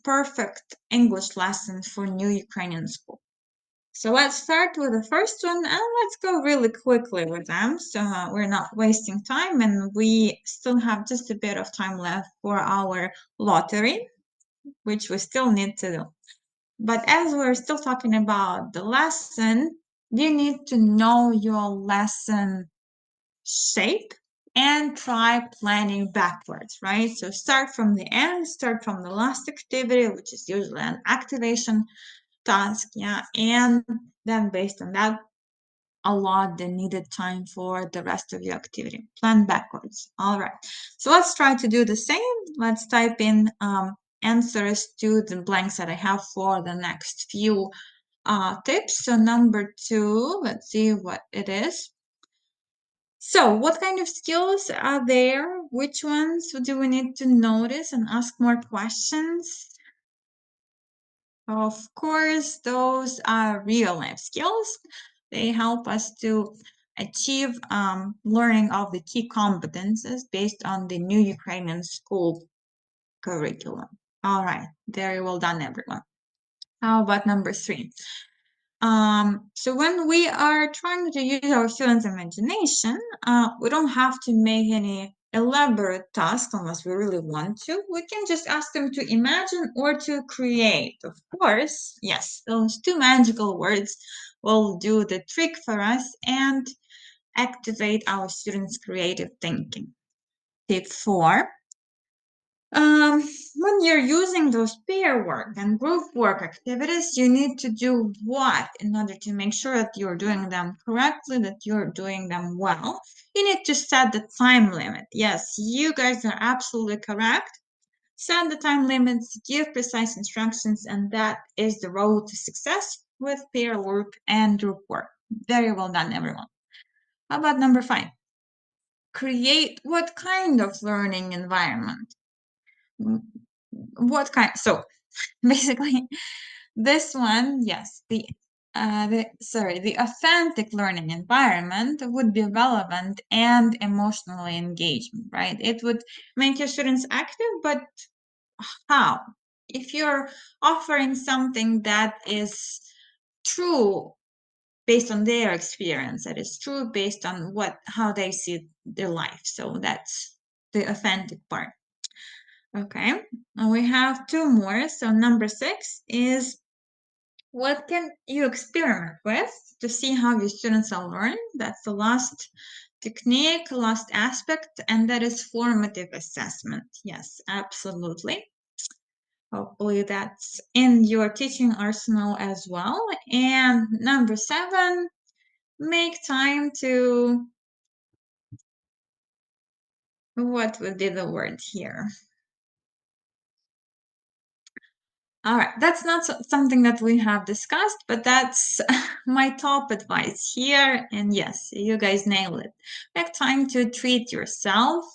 A: perfect English lesson for New Ukrainian School. So let's start with the first one, and let's go really quickly with them, so we're not wasting time, and we still have just a bit of time left for our lottery, which we still need to do. But as we're still talking about the lesson, you need to know your lesson shape and try planning backwards, right? So start from the end, start from the last activity, which is usually an activation task, yeah, and then based on that, allot the needed time for the rest of your activity. Plan backwards. All right. So let's try to do the same. Let's type in answers to the blanks that I have for the next few tips. So number 2, let's see what it is. So what kind of skills are there? Which ones do we need to notice and ask more questions? Of course, those are real life skills. They help us to achieve learning of the key competences based on the new Ukrainian school curriculum. All right, very well done, everyone. How about number 3? So when we are trying to use our students' imagination, we don't have to make any elaborate task unless we really want to. We can just ask them to imagine or to create. Of course, yes, those 2 magical words will do the trick for us and activate our students' creative thinking. Tip 4. When you're using those pair work and group work activities, you need to do what in order to make sure that you're doing them correctly, that you're doing them well? You need to set the time limit. Yes, you guys are absolutely correct. Set the time limits, give precise instructions, and that is the road to success with pair work and group work. Very well done, everyone. How about number 5? Create what kind of learning environment? What kind? So basically, this one, yes, the authentic learning environment would be relevant and emotionally engaging, right? It would make your students active, but how? If you're offering something that is true based on their experience, that is true based on how they see their life. So that's the authentic part. Okay, and we have 2 more. So number 6 is, what can you experiment with to see how your students are learning? That's the last technique, last aspect, and that is formative assessment. Yes, absolutely. Hopefully that's in your teaching arsenal as well. And number 7, make time to, what would be the word here? All right, that's not something that we have discussed, but that's my top advice here. And yes, you guys nailed it. Make time to treat yourself.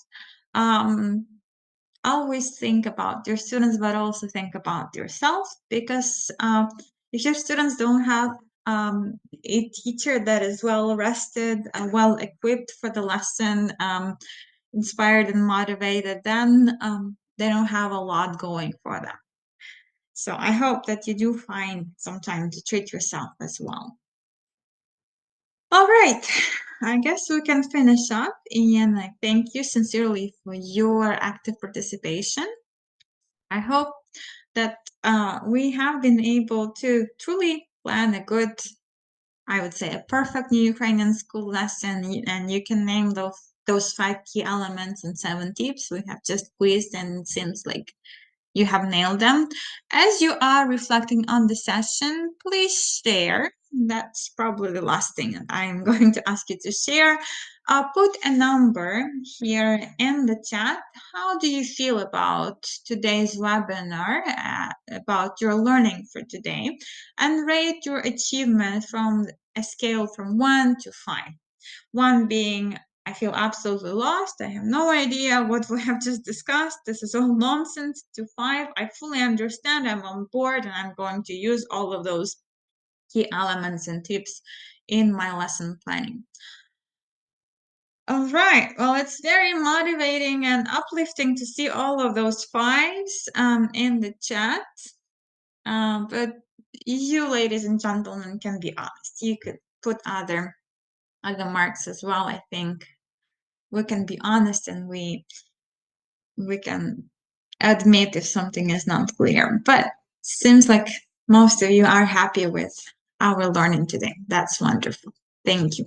A: Always think about your students, but also think about yourself, because if your students don't have a teacher that is well rested, well equipped for the lesson, inspired and motivated, then they don't have a lot going for them. So I hope that you do find some time to treat yourself as well. All right, I guess we can finish up, and I thank you sincerely for your active participation. I hope that we have been able to truly plan a good, I would say, a perfect New Ukrainian School lesson, and you can name those 5 key elements and 7 tips we have just quizzed, and it seems like you have nailed them. As you are reflecting on the session, please share That's probably the last thing that I'm going to ask you to share. Put a number here in the chat. How do you feel about today's webinar, about your learning for today? And rate your achievement from a scale from 1 to 5. 1 being, I feel absolutely lost. I have no idea what we have just discussed. This is all nonsense. To 5, I fully understand. I'm on board and I'm going to use all of those key elements and tips in my lesson planning. All right. Well, it's very motivating and uplifting to see all of those 5s in the chat. But you, ladies and gentlemen, can be honest. You could put other marks as well. I think we can be honest and we can admit if something is not clear. But seems like most of you are happy with our learning today. That's wonderful. Thank you.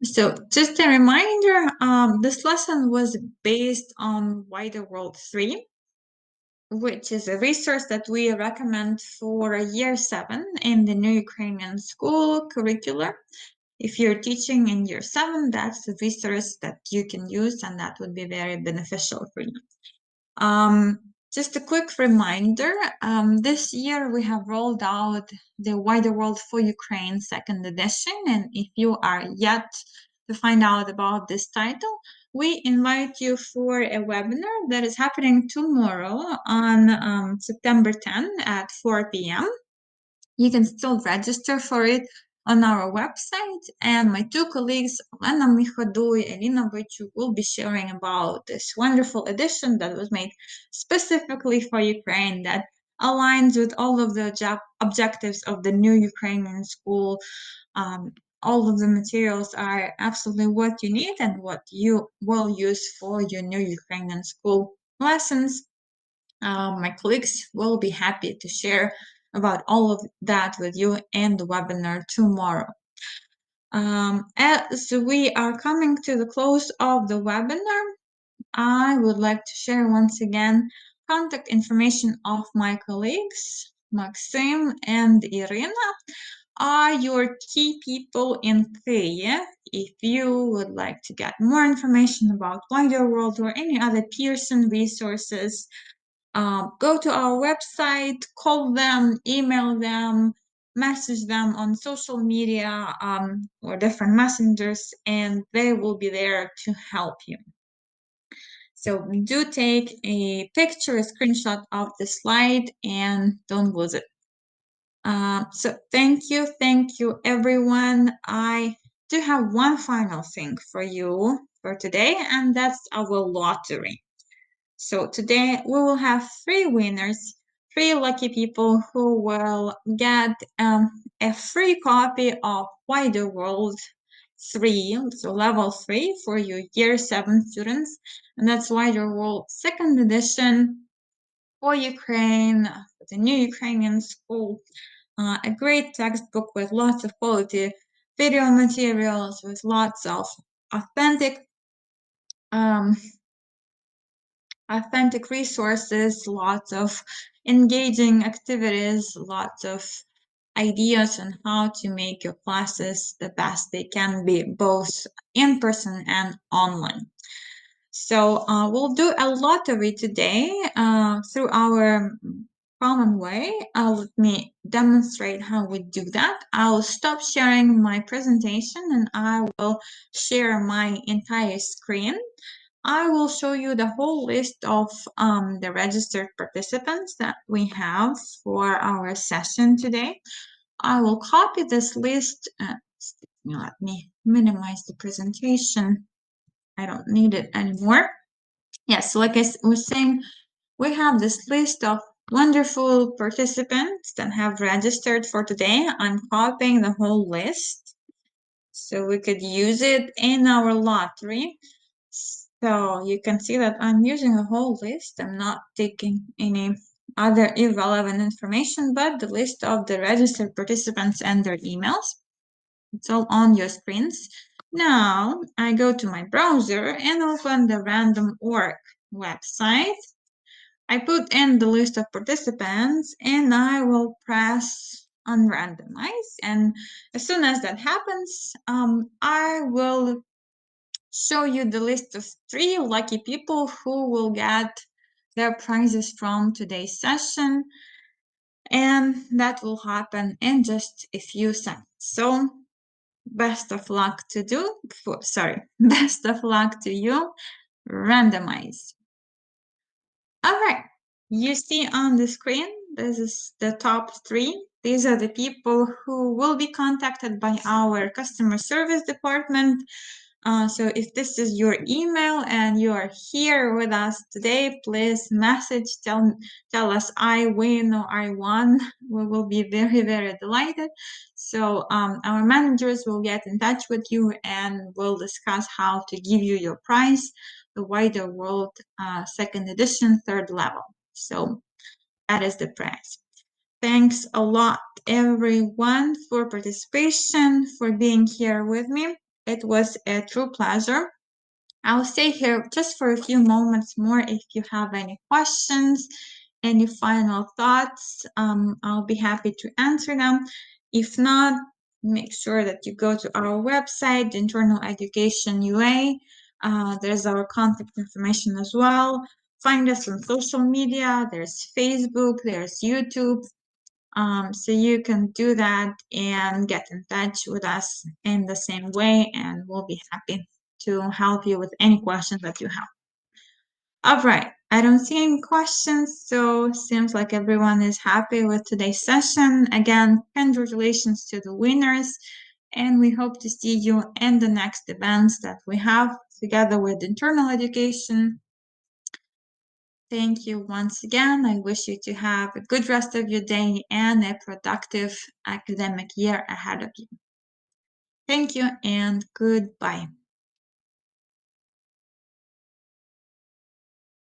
A: So just a reminder, this lesson was based on Wider World 3, which is a resource that we recommend for year 7 in the New Ukrainian School curriculum. If you're teaching in year 7, that's the resource that you can use, and that would be very beneficial for you. Just a quick reminder, this year we have rolled out the Wider World for Ukraine 2nd edition, and if you are yet to find out about this title, we invite you for a webinar that is happening tomorrow on September 10 at 4 p.m. You can still register for it on our website, and my 2 colleagues, Olena Michodu and Elina Wojciuk, will be sharing about this wonderful edition that was made specifically for Ukraine that aligns with all of the objectives of the New Ukrainian School. All of the materials are absolutely what you need and what you will use for your New Ukrainian School lessons. My colleagues will be happy to share about all of that with you in the webinar tomorrow. As we are coming to the close of the webinar, I would like to share once again contact information of my colleagues, Maxim and Irina, are your key people in Kyiv. If you would like to get more information about Wider World or any other Pearson resources, go to our website, call them, email them, message them on social media or different messengers, and they will be there to help you. So do take a picture, a screenshot of the slide, and don't lose it. So thank you, everyone. I do have one final thing for you for today, and that's our lottery. So today we will have 3 winners, 3 lucky people who will get a free copy of Wider World 3, so level 3 for your year 7 students, and that's Wider World 2nd edition for Ukraine, for the New Ukrainian School. A great textbook with lots of quality video materials, with lots of authentic resources, lots of engaging activities, lots of ideas on how to make your classes the best they can be, both in person and online. So we'll do a lottery today through our common way. Let me demonstrate how we do that. I'll stop sharing my presentation and I will share my entire screen. I will show you the whole list of the registered participants that we have for our session today. I will copy this list. Let me minimize the presentation. I don't need it anymore. Yes, so like I was saying, we have this list of wonderful participants that have registered for today. I'm copying the whole list so we could use it in our lottery. So you can see that I'm using a whole list. I'm not taking any other irrelevant information, but the list of the registered participants and their emails. It's all on your screens. Now I go to my browser and open the random.org website. I put in the list of participants and I will press on randomize. And as soon as that happens, I will show you the list of 3 lucky people who will get their prizes from today's session. And that will happen in just a few seconds. So best of luck to you. Randomize. All right. You see on the screen, this is the top 3. These are the people who will be contacted by our customer service department. So if this is your email and you are here with us today, please message, tell us I win or I won. We will be very, very delighted. So our managers will get in touch with you and will discuss how to give you your prize, the Wider World 2nd edition, 3rd level. So that is the prize. Thanks a lot, everyone, for participation, for being here with me. It was a true pleasure. I'll stay here just for a few moments more if you have any questions, any final thoughts. I'll be happy to answer them. If not, make sure that you go to our website, Dinternal Education UA. There's our contact information as well. Find us on social media. There's Facebook, there's YouTube. So you can do that and get in touch with us in the same way, and we'll be happy to help you with any questions that you have. All right, I don't see any questions, so seems like everyone is happy with today's session. Again, congratulations to the winners, and we hope to see you in the next events that we have together with Dinternal Education. Thank you once again. I wish you to have a good rest of your day and a productive academic year ahead of you. Thank you and goodbye.